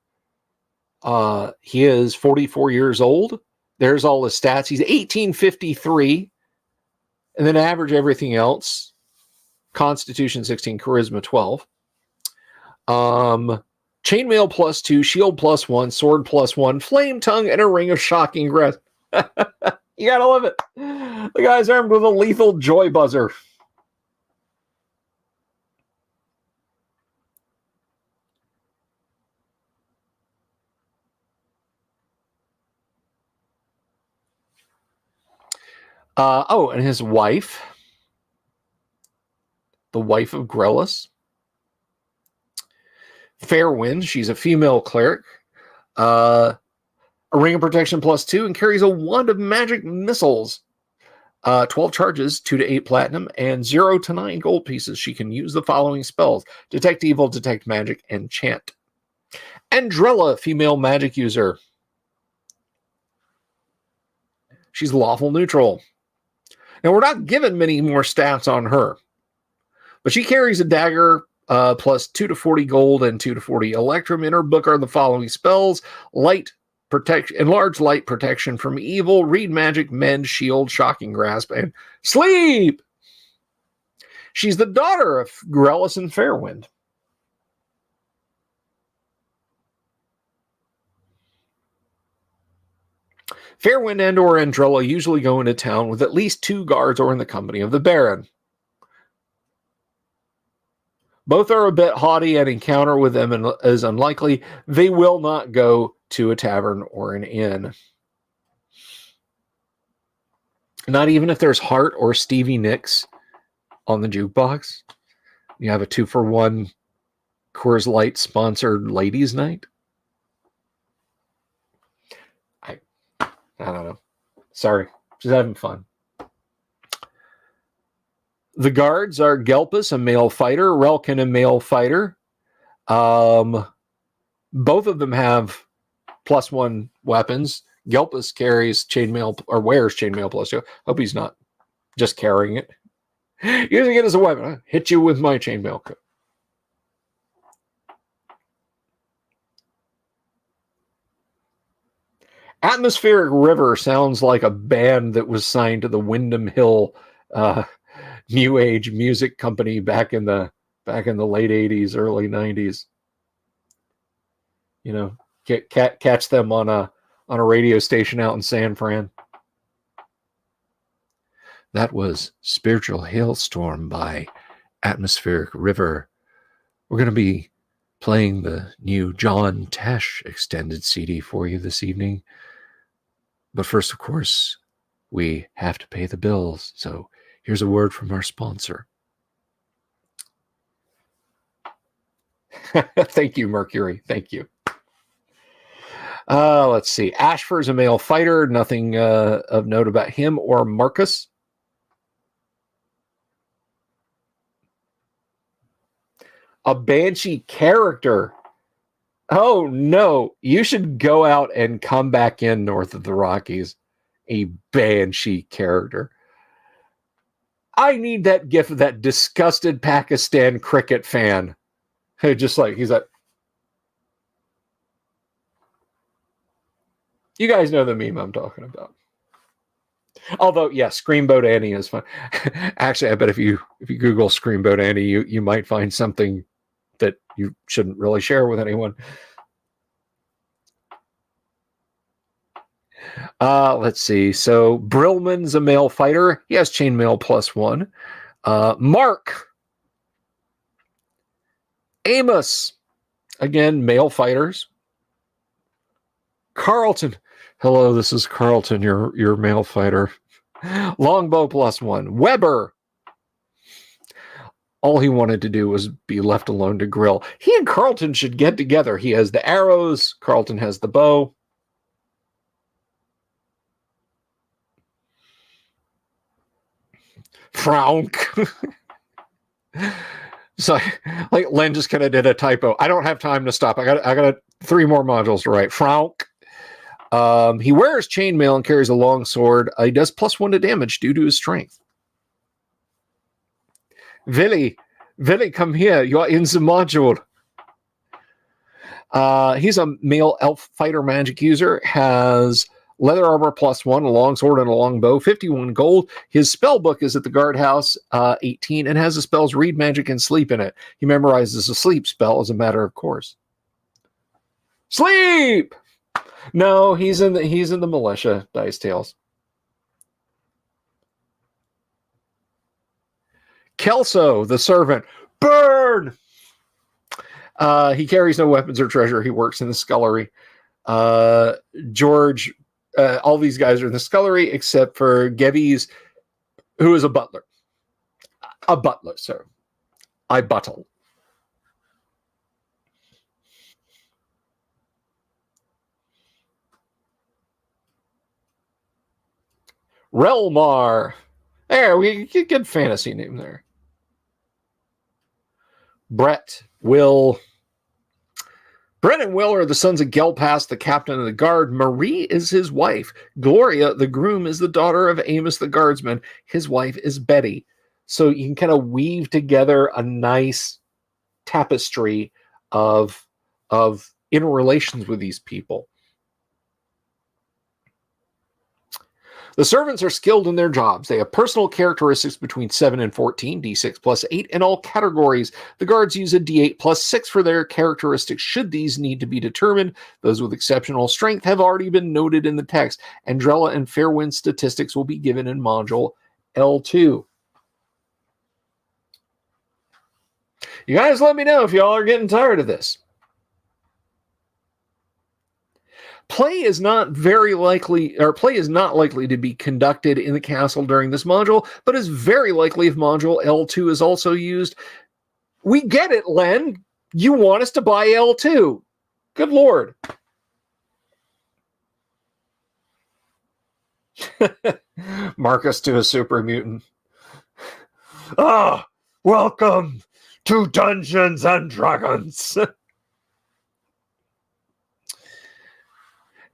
He is 44 years old. There's all his stats. He's 1853. And then average everything else. Constitution 16, Charisma 12. Chainmail +2, shield +1, sword +1, flame tongue, and a ring of shocking grasp. You gotta love it. The guy's armed with a lethal joy buzzer. And his wife. The wife of Grellis. Fairwind, she's a female cleric. A ring of protection +2 and carries a wand of magic missiles. 12 charges, 2 to 8 platinum, and 0 to 9 gold pieces. She can use the following spells: Detect Evil, Detect Magic, and Chant. Andrella, female magic user. She's lawful neutral. Now, we're not given many more stats on her, but she carries a dagger +2 to 40 gold and 2 to 40 electrum. In her book are the following spells: Light, Protection, enlarge light, protection from evil, read magic, mend, shield, shocking grasp, and sleep. She's the daughter of Grellis and Fairwind. Fairwind and or Andrella usually go into town with at least 2 guards or in the company of the Baron. Both are a bit haughty, and encounter with them is unlikely. They will not go to a tavern or an inn. Not even if there's Hart or Stevie Nicks on the jukebox. You have a 2-for-1 Coors Light sponsored ladies' night. I don't know. Sorry. Just having fun. The guards are Gelpus, a male fighter, Relkin, a male fighter. Both of them have +1 weapons. Gelpus carries chainmail, or wears chainmail +2. Hope he's not just carrying it. Using it as a weapon. I'll hit you with my chainmail. Atmospheric River sounds like a band that was signed to the Windham Hill New Age music company back in the late 80s, early 90s. You know, catch them on a radio station out in San Fran. That was Spiritual Hailstorm by Atmospheric River. We're going to be playing the new John Tesh extended CD for you this evening. But first, of course, we have to pay the bills. So here's a word from our sponsor. Thank you, Mercury. Thank you. Let's see. Ashford's a male fighter. Nothing of note about him or Marcus. A Banshee character. Oh, no. You should go out and come back in north of the Rockies. A Banshee character. I need that gif of that disgusted Pakistan cricket fan. Just like, he's like, you guys know the meme I'm talking about. Although, yeah, Screamboat Annie is fun. Actually, I bet if you Google Screamboat Annie, you might find something that you shouldn't really share with anyone. Let's see. So Brillman's a male fighter. He has chainmail +1. Mark. Amos. Again, male fighters. Carlton. Hello, this is Carlton, your male fighter. Longbow +1. Weber. All he wanted to do was be left alone to grill. He and Carlton should get together. He has the arrows. Carlton has the bow. Frank. So, like, Len just kind of did a typo. I don't have time to stop. I got 3 more modules to write. Frank. He wears chainmail and carries a long sword. He does +1 to damage due to his strength. Willy, come here. You're in the module. He's a male elf fighter magic user. Has leather armor +1, a long sword, and a long bow. 51 gold. His spell book is at the guardhouse, 18, and has the spells read magic and sleep in it. He memorizes a sleep spell as a matter of course. Sleep. No, he's in the militia. Dice Tales. Kelso, the servant. Burn! He carries no weapons or treasure. He works in the scullery. George, all these guys are in the scullery except for Gebbies, who is a butler. A butler, sir. I buttle. Relmar. There, we get good fantasy name there. Brett, Will. Brett and Will are the sons of Gelpass, the captain of the guard. Marie is his wife. Gloria, the groom, is the daughter of Amos, the guardsman. His wife is Betty. So you can kind of weave together a nice tapestry of interrelations with these people. The servants are skilled in their jobs. They have personal characteristics between 7 and 14, d6 +8 in all categories. The guards use a d8 +6 for their characteristics should these need to be determined. Those with exceptional strength have already been noted in the text. Andrella and Fairwind statistics will be given in module L2. You guys let me know if y'all are getting tired of this. Play is not likely to be conducted in the castle during this module, but is very likely if module L2 is also used. We get it, Len. You want us to buy L2. Good Lord. Marcus to a super mutant. Welcome to Dungeons and Dragons.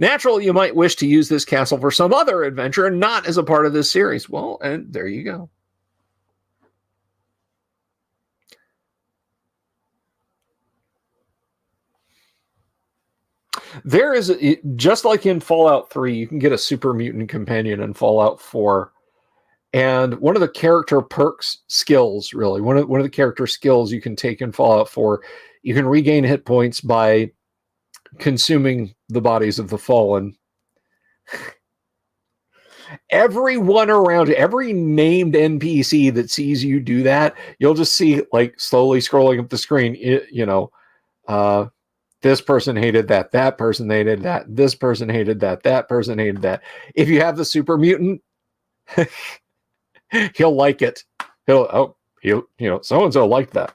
Naturally, you might wish to use this castle for some other adventure and not as a part of this series. Well, and there you go. There is, just like in Fallout 3, you can get a super mutant companion in Fallout 4. And one of the character perks skills, really, one of the character skills you can take in Fallout 4, you can regain hit points by consuming the bodies of the fallen. Everyone around, every named NPC that sees you do that, you'll just see, like, slowly scrolling up the screen, this person hated that, that person hated that, this person hated that, that person hated that. If you have the super mutant, he'll like it. He'll so-and-so liked that.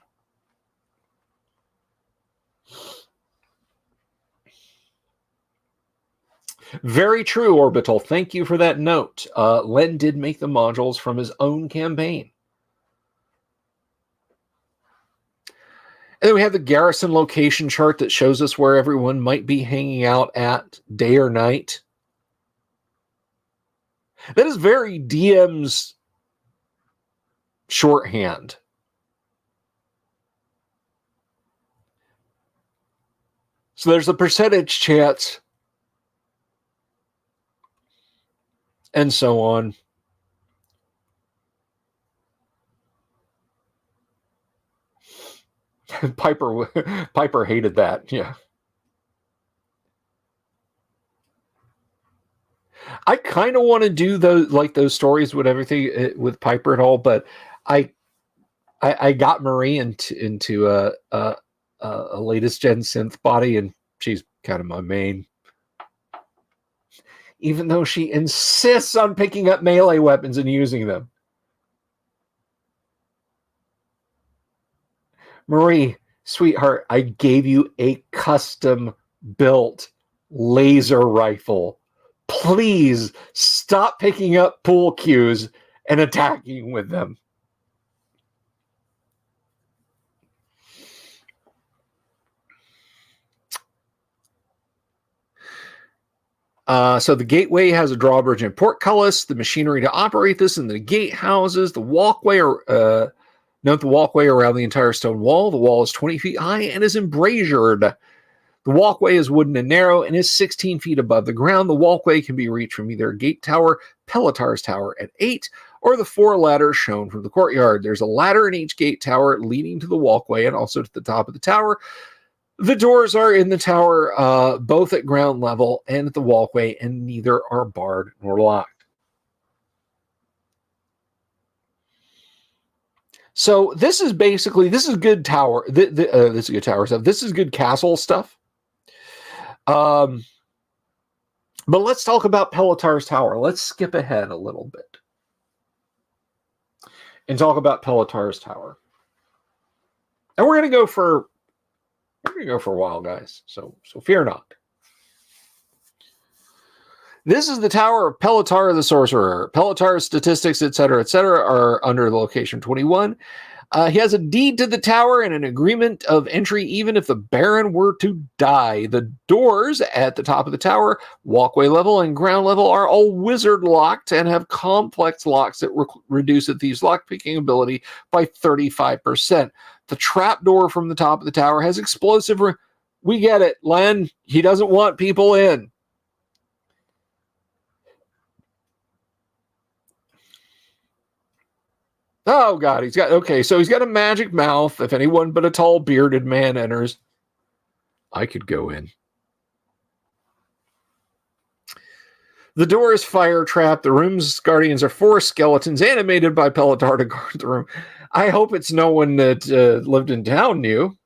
Very true, Orbital. Thank you for that note. Len did make the modules from his own campaign. And then we have the garrison location chart that shows us where everyone might be hanging out at day or night. That is very DM's shorthand. So there's a percentage chance and so on. Piper hated that. Yeah. I kind of want to do those stories with everything with Piper and all, but I got Marie into a latest gen synth body, and she's kind of my main. Even though she insists on picking up melee weapons and using them. Marie, sweetheart, I gave you a custom built laser rifle. Please stop picking up pool cues and attacking with them. So the gateway has a drawbridge and portcullis, the machinery to operate this, and the gate houses the walkway. Note the walkway around the entire stone wall. The wall is 20 feet high and is embrasured. The walkway is wooden and narrow and is 16 feet above the ground. The walkway can be reached from either Gate Tower, Pelotar's Tower at 8, or the 4 ladders shown from the courtyard. There's a ladder in each gate tower leading to the walkway and also to the top of the tower. The doors are in the tower, both at ground level and at the walkway, and neither are barred nor locked. So this is good tower. This is good tower stuff. This is good castle stuff. But let's talk about Pelotar's Tower. Let's skip ahead a little bit and talk about Pelotar's Tower. And we're going to go for a while, guys. So fear not. This is the Tower of Pelotar the Sorcerer. Pelotar's statistics, etc., are under the location 21. He has a deed to the tower and an agreement of entry even if the Baron were to die. The doors at the top of the tower, walkway level, and ground level are all wizard locked and have complex locks that reduce the thieves' lockpicking ability by 35%. The trap door from the top of the tower has explosive... We get it, Len. He doesn't want people in. Oh, God, he's got a magic mouth. If anyone but a tall bearded man enters, I could go in. The door is fire trapped. The room's guardians are 4 skeletons animated by Pelotar to guard the room. I hope it's no one that lived in town knew.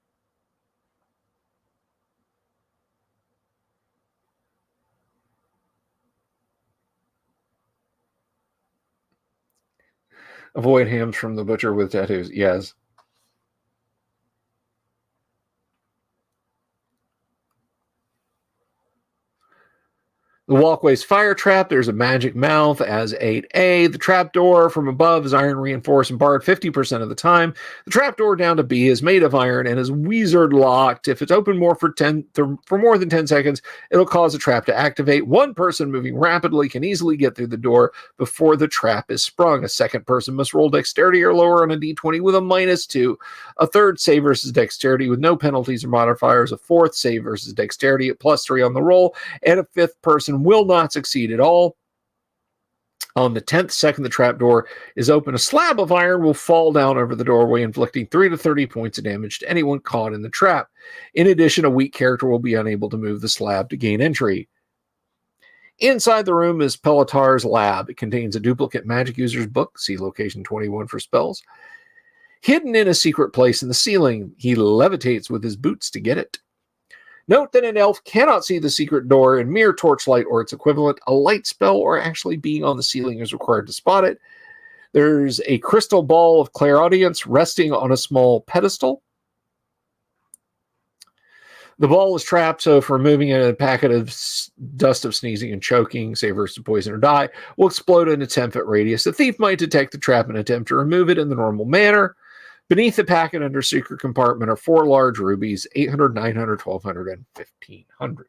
Avoid hams from the butcher with tattoos. Yes. The walkway's fire trap. There's a magic mouth as 8A. The trap door from above is iron reinforced and barred 50% of the time. The trap door down to B is made of iron and is wizard locked. If it's open for more than 10 seconds, it'll cause a trap to activate. One person moving rapidly can easily get through the door before the trap is sprung. A second person must roll dexterity or lower on a d20 with a -2. A third save versus dexterity with no penalties or modifiers. A fourth save versus dexterity at +3 on the roll. And a fifth person will not succeed at all. On the 10th second the trapdoor is open, a slab of iron will fall down over the doorway, inflicting 3 to 30 points of damage to anyone caught in the trap. In addition, a weak character will be unable to move the slab to gain entry. Inside the room is Pelatar's lab. It contains a duplicate magic user's book. See location 21 for spells. Hidden in a secret place in the ceiling, he levitates with his boots to get it. Note that an elf cannot see the secret door in mere torchlight or its equivalent. A light spell or actually being on the ceiling is required to spot it. There's a crystal ball of clairaudience resting on a small pedestal. The ball is trapped, so if removing a packet of dust of sneezing and choking, say versus poison or die, will explode in a 10-foot radius. The thief might detect the trap and attempt to remove it in the normal manner. Beneath the packet under secret compartment are 4 large rubies, 800, 900, 1200, and 1500.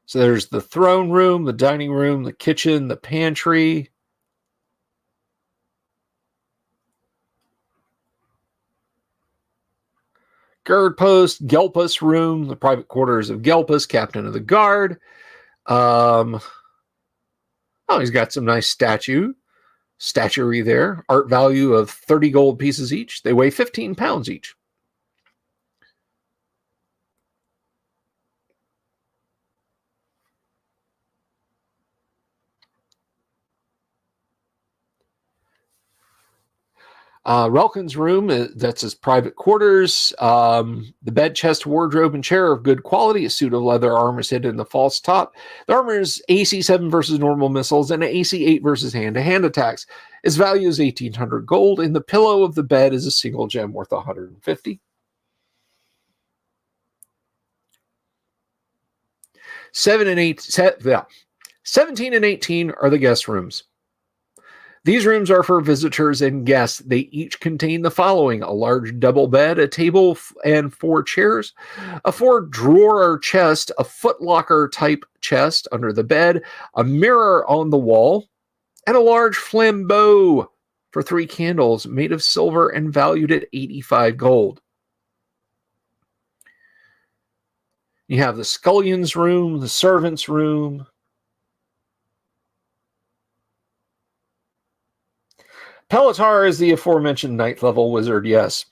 So there's the throne room, the dining room, the kitchen, the pantry. Guard post, Gelpus room, the private quarters of Gelpus, captain of the guard. He's got some nice statuary there. Art value of 30 gold pieces each. They weigh 15 pounds each. Relkin's room, that's his private quarters. The bed, chest, wardrobe, and chair are of good quality. A suit of leather armor is hidden in the false top. The armor is AC 7 versus normal missiles and AC 8 versus hand-to-hand attacks. Its value is 1,800 gold, and the pillow of the bed is a single gem worth 150. 17 and 18 are the guest rooms. These rooms are for visitors and guests. They each contain the following: a large double bed, a table, and 4 chairs, a 4-drawer chest, a footlocker type chest under the bed, a mirror on the wall, and a large flambeau for 3 candles made of silver and valued at 85 gold. You have the scullion's room, the servant's room. Pelatar is the aforementioned 9th level wizard, yes.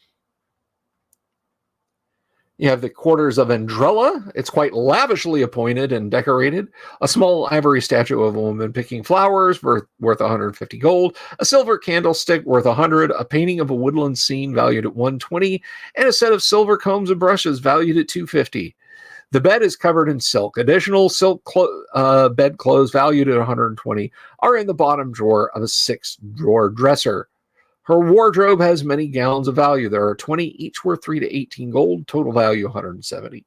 You have the quarters of Andrella. It's quite lavishly appointed and decorated. A small ivory statue of a woman picking flowers worth 150 gold. A silver candlestick worth 100. A painting of a woodland scene valued at 120. And a set of silver combs and brushes valued at 250. The bed is covered in silk. Additional silk bed clothes valued at 120 are in the bottom drawer of a 6-drawer dresser. Her wardrobe has many gowns of value. There are 20, each worth 3 to 18 gold, total value 170.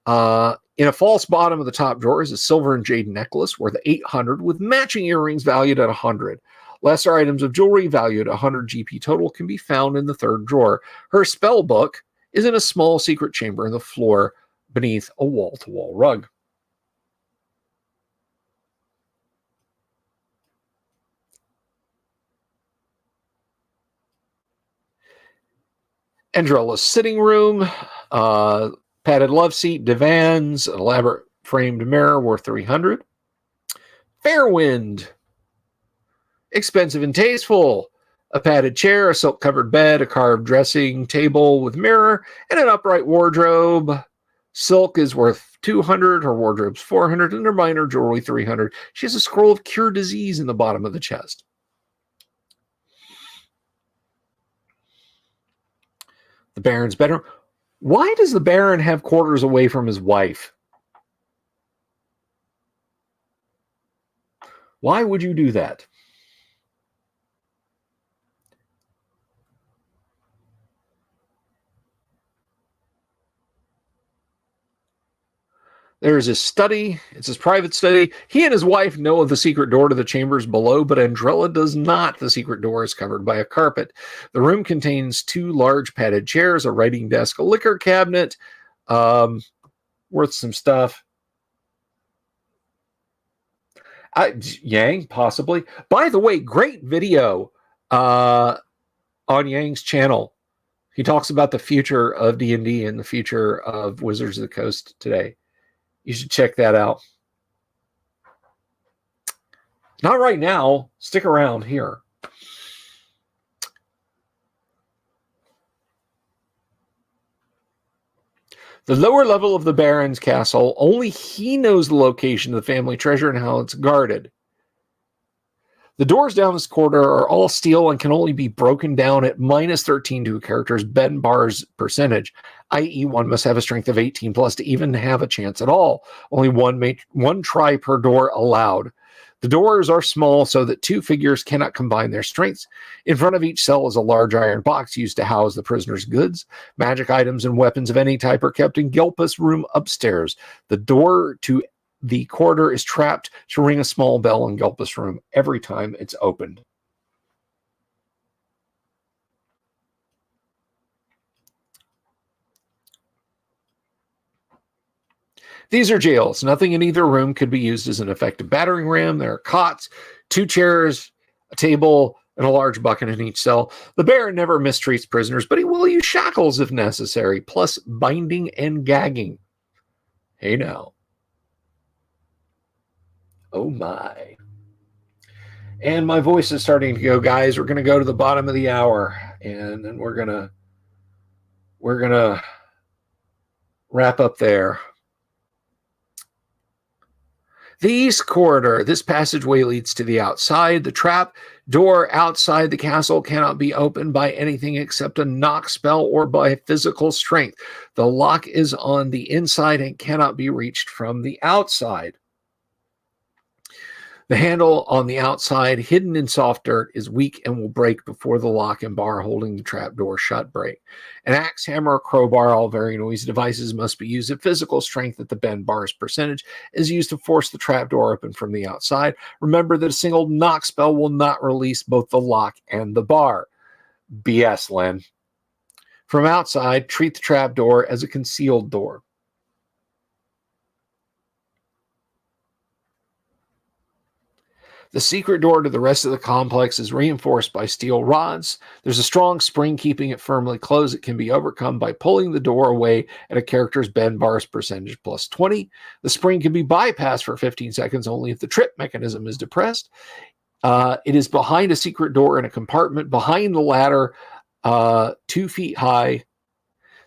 In a false bottom of the top drawer is a silver and jade necklace worth 800 with matching earrings valued at 100. Lesser items of jewelry valued at 100 GP total can be found in the 3rd drawer. Her spell book is in a small secret chamber in the floor beneath a wall-to-wall rug. Andrella's sitting room, padded love seat, divans, an elaborate framed mirror worth 300. Fairwind, expensive and tasteful. A padded chair, a silk-covered bed, a carved dressing table with mirror, and an upright wardrobe. Silk is worth 200, her wardrobe's 400, and her minor jewelry 300. She has a scroll of cure disease in the bottom of the chest. The Baron's bedroom. Why does the Baron have quarters away from his wife? Why would you do that? There's his study. It's his private study. He and his wife know of the secret door to the chambers below, but Andrella does not. The secret door is covered by a carpet. The room contains 2 large padded chairs, a writing desk, a liquor cabinet, worth some stuff. Yang, possibly. By the way, great video on Yang's channel. He talks about the future of D&D and the future of Wizards of the Coast today. You should check that out. Not right now. Stick around here. The lower level of the Baron's castle, only he knows the location of the family treasure and how it's guarded. The doors down this corridor are all steel and can only be broken down at -13 to a character's bend bars percentage, i.e. one must have a strength of 18 plus to even have a chance at all. Only one try per door allowed. The doors are small so that 2 figures cannot combine their strengths. In front of each cell is a large iron box used to house the prisoner's goods. Magic items and weapons of any type are kept in Gilpus room upstairs. The door to the corridor is trapped to ring a small bell in Gilpus room every time it's opened. These are jails. Nothing in either room could be used as an effective battering ram. There are cots, 2 chairs, a table, and a large bucket in each cell. The Baron never mistreats prisoners, but he will use shackles if necessary, plus binding and gagging. Hey now. Oh my. And my voice is starting to go, guys. We're going to go to the bottom of the hour, and then we're going to wrap up there. The east corridor, this passageway leads to the outside. The trap door outside the castle cannot be opened by anything except a knock spell or by physical strength. The lock is on the inside and cannot be reached from the outside. The handle on the outside, hidden in soft dirt, is weak and will break before the lock and bar holding the trapdoor shut break. An axe, hammer, or crowbar, all very noisy devices, must be used at physical strength at the bend bar's percentage is used to force the trapdoor open from the outside. Remember that a single knock spell will not release both the lock and the bar. BS, Len. From outside, treat the trapdoor as a concealed door. The secret door to the rest of the complex is reinforced by steel rods. There's a strong spring keeping it firmly closed. It can be overcome by pulling the door away at a character's bend bars percentage plus 20. The spring can be bypassed for 15 seconds only if the trip mechanism is depressed. It is behind a secret door in a compartment behind the ladder, 2 feet high.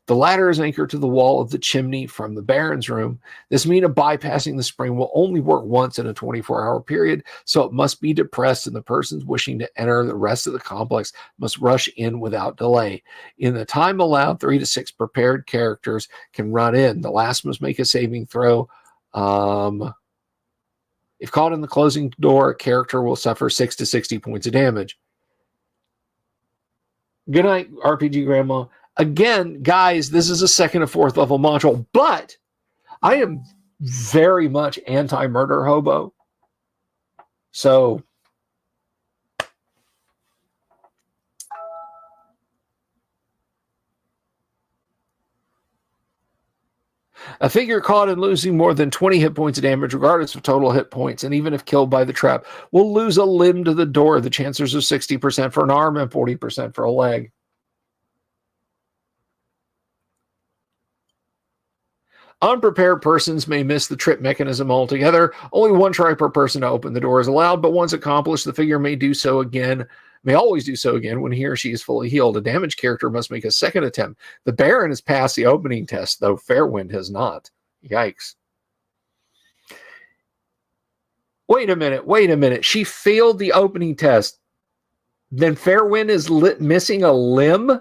The ladder is anchored to the wall of the chimney from the Baron's room. This means bypassing the spring will only work once in a 24-hour period, so it must be depressed, and the persons wishing to enter the rest of the complex must rush in without delay. In the time allowed, 3 to 6 prepared characters can run in. The last must make a saving throw. If caught in the closing door, a character will suffer 6 to 60 points of damage. Good night, RPG Grandma. Again, guys, this is a 2nd and 4th level module, but I am very much anti-murder hobo. So a figure caught in losing more than 20 hit points of damage, regardless of total hit points, and even if killed by the trap, will lose a limb to the door. The chances are 60% for an arm and 40% for a leg. Unprepared persons may miss the trip mechanism altogether. Only 1 try per person to open the door is allowed, but once accomplished, the figure may always do so again when he or she is fully healed. A damaged character must make a 2nd attempt. The Baron has passed the opening test, though Fairwind has not. Yikes. Wait a minute. She failed the opening test. Then Fairwind is missing a limb?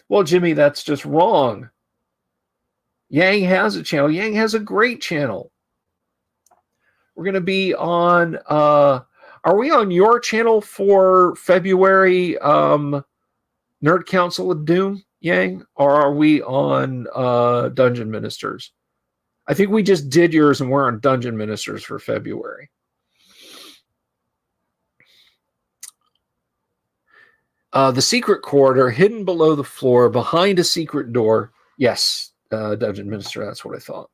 Well, Jimmy, that's just wrong. Yang has a channel. Yang has a great channel. We're going to be on, are we on your channel for February Nerd Council of Doom, Yang? Or are we on Dungeon Ministers? I think we just did yours and we're on Dungeon Ministers for February. The secret corridor hidden below the floor behind a secret door. Yes, Dungeon Minister, that's what I thought.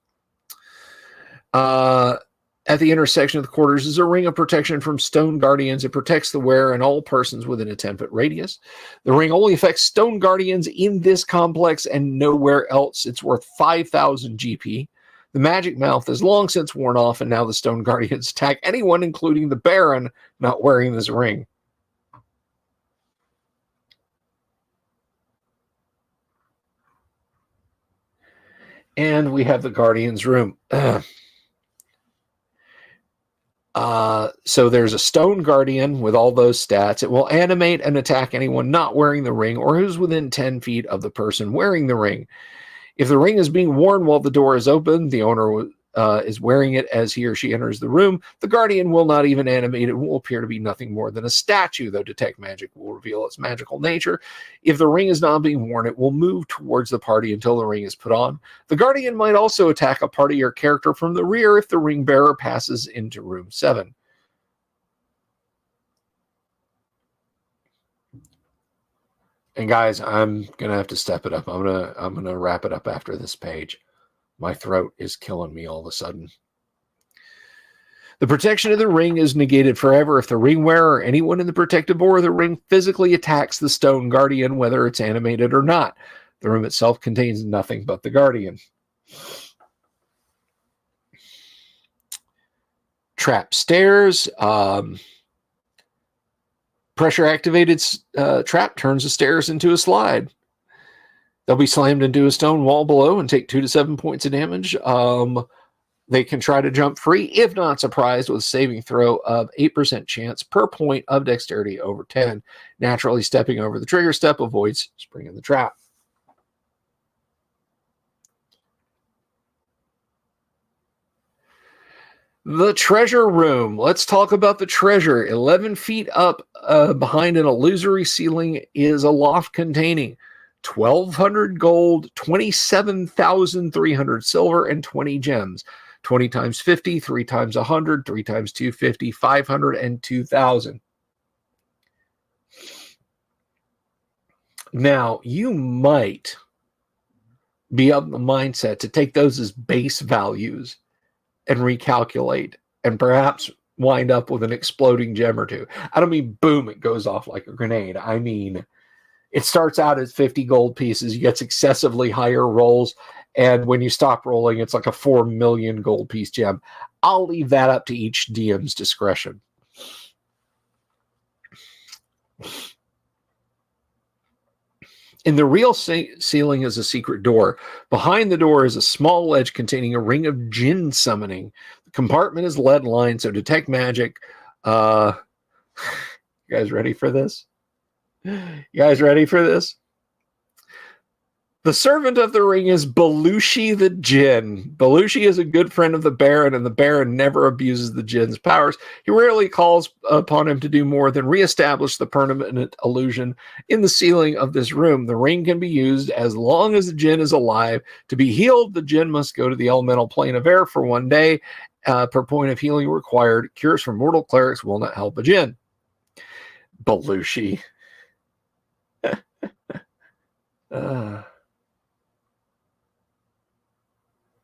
At the intersection of the corridors is a ring of protection from stone guardians. It protects the wearer and all persons within a 10-foot radius. The ring only affects stone guardians in this complex and nowhere else. It's worth 5,000 GP. The magic mouth is long since worn off, and now the stone guardians attack anyone, including the Baron, not wearing this ring. And we have the Guardian's room. So there's a stone guardian with all those stats. It will animate and attack anyone not wearing the ring or who's within 10 feet of the person wearing the ring. If the ring is being worn while the door is open, the owner is wearing it as he or she enters the room. The guardian will not even animate. It will appear to be nothing more than a statue, though detect magic will reveal its magical nature. If the ring is not being worn, it will move towards the party until the ring is put on. The guardian might also attack a party or character from the rear if the ring bearer passes into room 7. And guys, I'm gonna have to step it up. I'm gonna wrap it up after this page. My throat is killing me all of a sudden. The protection of the ring is negated forever if the ring wearer or anyone in the protective aura of the ring physically attacks the stone guardian, whether it's animated or not. The room itself contains nothing but the guardian. Trap stairs. Pressure activated trap turns the stairs into a slide. They'll be slammed into a stone wall below and take 2 to 7 points of damage. They can try to jump free, if not surprised, with a saving throw of 8% chance per point of dexterity over 10. Naturally stepping over the trigger step avoids springing the trap. The treasure room. Let's talk about the treasure. 11 feet up behind an illusory ceiling is a loft containing 1,200 gold, 27,300 silver, and 20 gems. 20 times 50, 3 times 100, 3 times 250, 500, and 2,000. Now, you might be of the mindset to take those as base values and recalculate and perhaps wind up with an exploding gem or two. I don't mean boom, it goes off like a grenade. I mean, it starts out as 50 gold pieces, you get successively higher rolls, and when you stop rolling, it's like a 4 million gold piece gem. I'll leave that up to each DM's discretion. In the real ceiling is a secret door. Behind the door is a small ledge containing a ring of djinn summoning. The compartment is lead lined, so detect magic. You guys ready for this? You guys ready for this? The servant of the ring is Belushi the Djinn. Belushi is a good friend of the Baron, and the Baron never abuses the Djinn's powers. He rarely calls upon him to do more than reestablish the permanent illusion in the ceiling of this room. The ring can be used as long as the Djinn is alive. To be healed, the Djinn must go to the elemental plane of air for 1 day. Per point of healing required. Cures from mortal clerics will not help a Djinn. Belushi.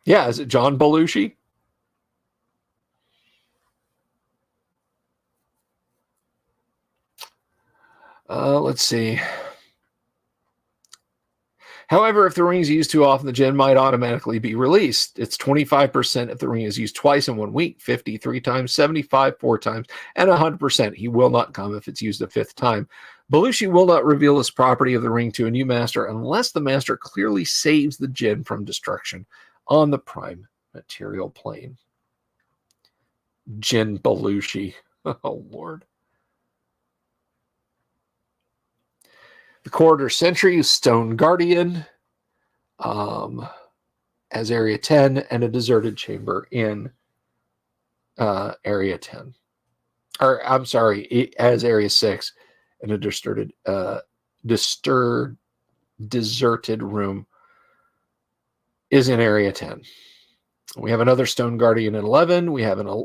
Yeah, is it John Belushi? Let's see. However, if the ring is used too often, the Djinn might automatically be released. It's 25% if the ring is used twice in 1 week, 50 3 times, 75 4 times, and 100%. He will not come if it's used a 5th time. Belushi will not reveal this property of the ring to a new master unless the master clearly saves the Djinn from destruction on the prime material plane. Djinn Belushi. Oh, Lord. The Corridor Sentry, Stone Guardian, as Area 10, and a Deserted Chamber in Area 10. Or, I'm sorry, as Area 6, and a deserted room is in Area 10. We have another Stone Guardian in 11. We have an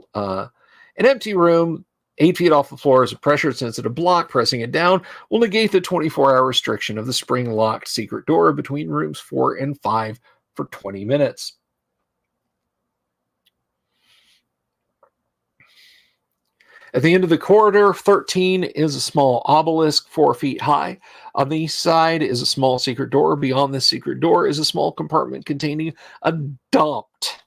empty room 8 feet off the floor is a pressure-sensitive block. Pressing it down will negate the 24-hour restriction of the spring-locked secret door between rooms 4 and 5 for 20 minutes. At the end of the corridor, 13 is a small obelisk 4 feet high. On the east side is a small secret door. Beyond this secret door is a small compartment containing a dumpt.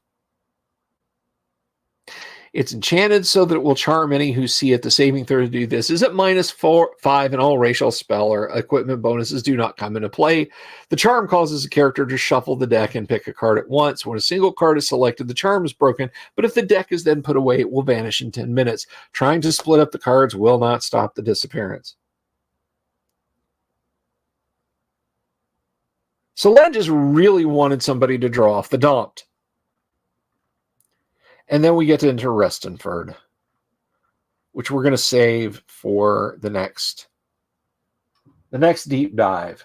It's enchanted so that it will charm any who see it. The saving throw to do this is at -5, and all racial spell or equipment bonuses do not come into play. The charm causes a character to shuffle the deck and pick a card at once. When a single card is selected, the charm is broken, but if the deck is then put away, it will vanish in 10 minutes. Trying to split up the cards will not stop the disappearance. So Len just really wanted somebody to draw off the dumpt. And then we get into Restenford, which we're going to save for the next deep dive.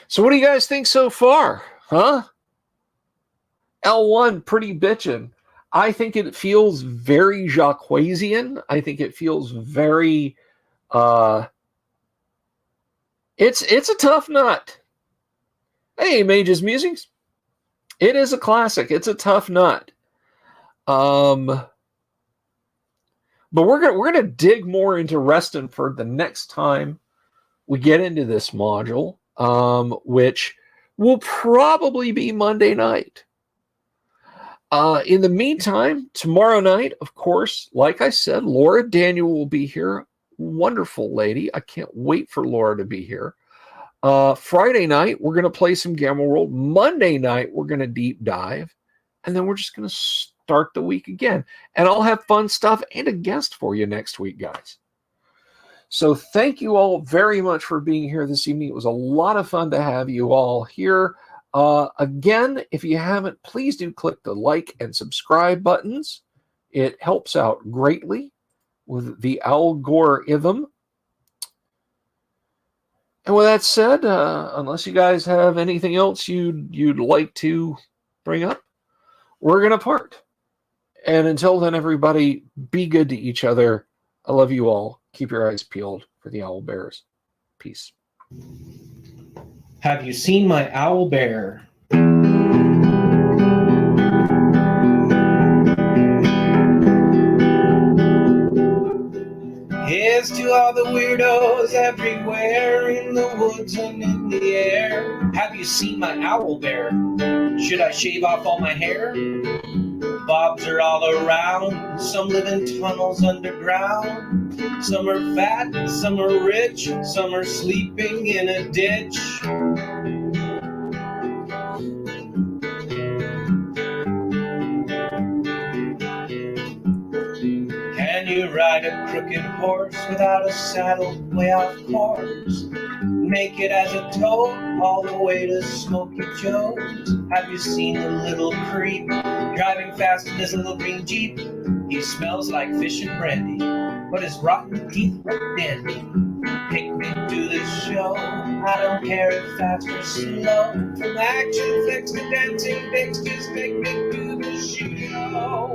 So what do you guys think so far? Huh? L1, pretty bitchin'. I think it feels very Jacquesian. I think it feels very... It's a tough nut. Hey, Mage's Musings. It is a classic. It's a tough nut. But we're gonna dig more into Restenford the next time we get into this module, which will probably be Monday night. In the meantime, tomorrow night, of course, like I said, Laura Daniel will be here. Wonderful lady. I can't wait for Laura to be here. Friday night, we're gonna play some Gamma World. Monday night, we're gonna deep dive, and then we're just gonna start the week again. And I'll have fun stuff and a guest for you next week, guys. So thank you all very much for being here this evening. It was a lot of fun to have you all here. Again, if you haven't, please do click the like and subscribe buttons. It helps out greatly with the algorithm. And with that said, unless you guys have anything else you'd like to bring up, we're going to part. And until then, everybody, be good to each other. I love you all. Keep your eyes peeled for the owl bears. Peace. Have you seen my owl bear? Here's to all the weirdos everywhere in the woods and in the air. Have you seen my owl bear? Should I shave off all my hair? Bobs are all around. Some live in tunnels underground. Some are fat, some are rich, some are sleeping in a ditch. Can you ride a crooked horse without a saddle way off course? Make it as a toad all the way to Smoky Joe's. Have you seen the little creep driving fast in his little green Jeep? He smells like fish and brandy, but his rotten teeth look dandy. Take me to the show, I don't care if fast or slow. From action flicks to dancing dicks, just take me to the show.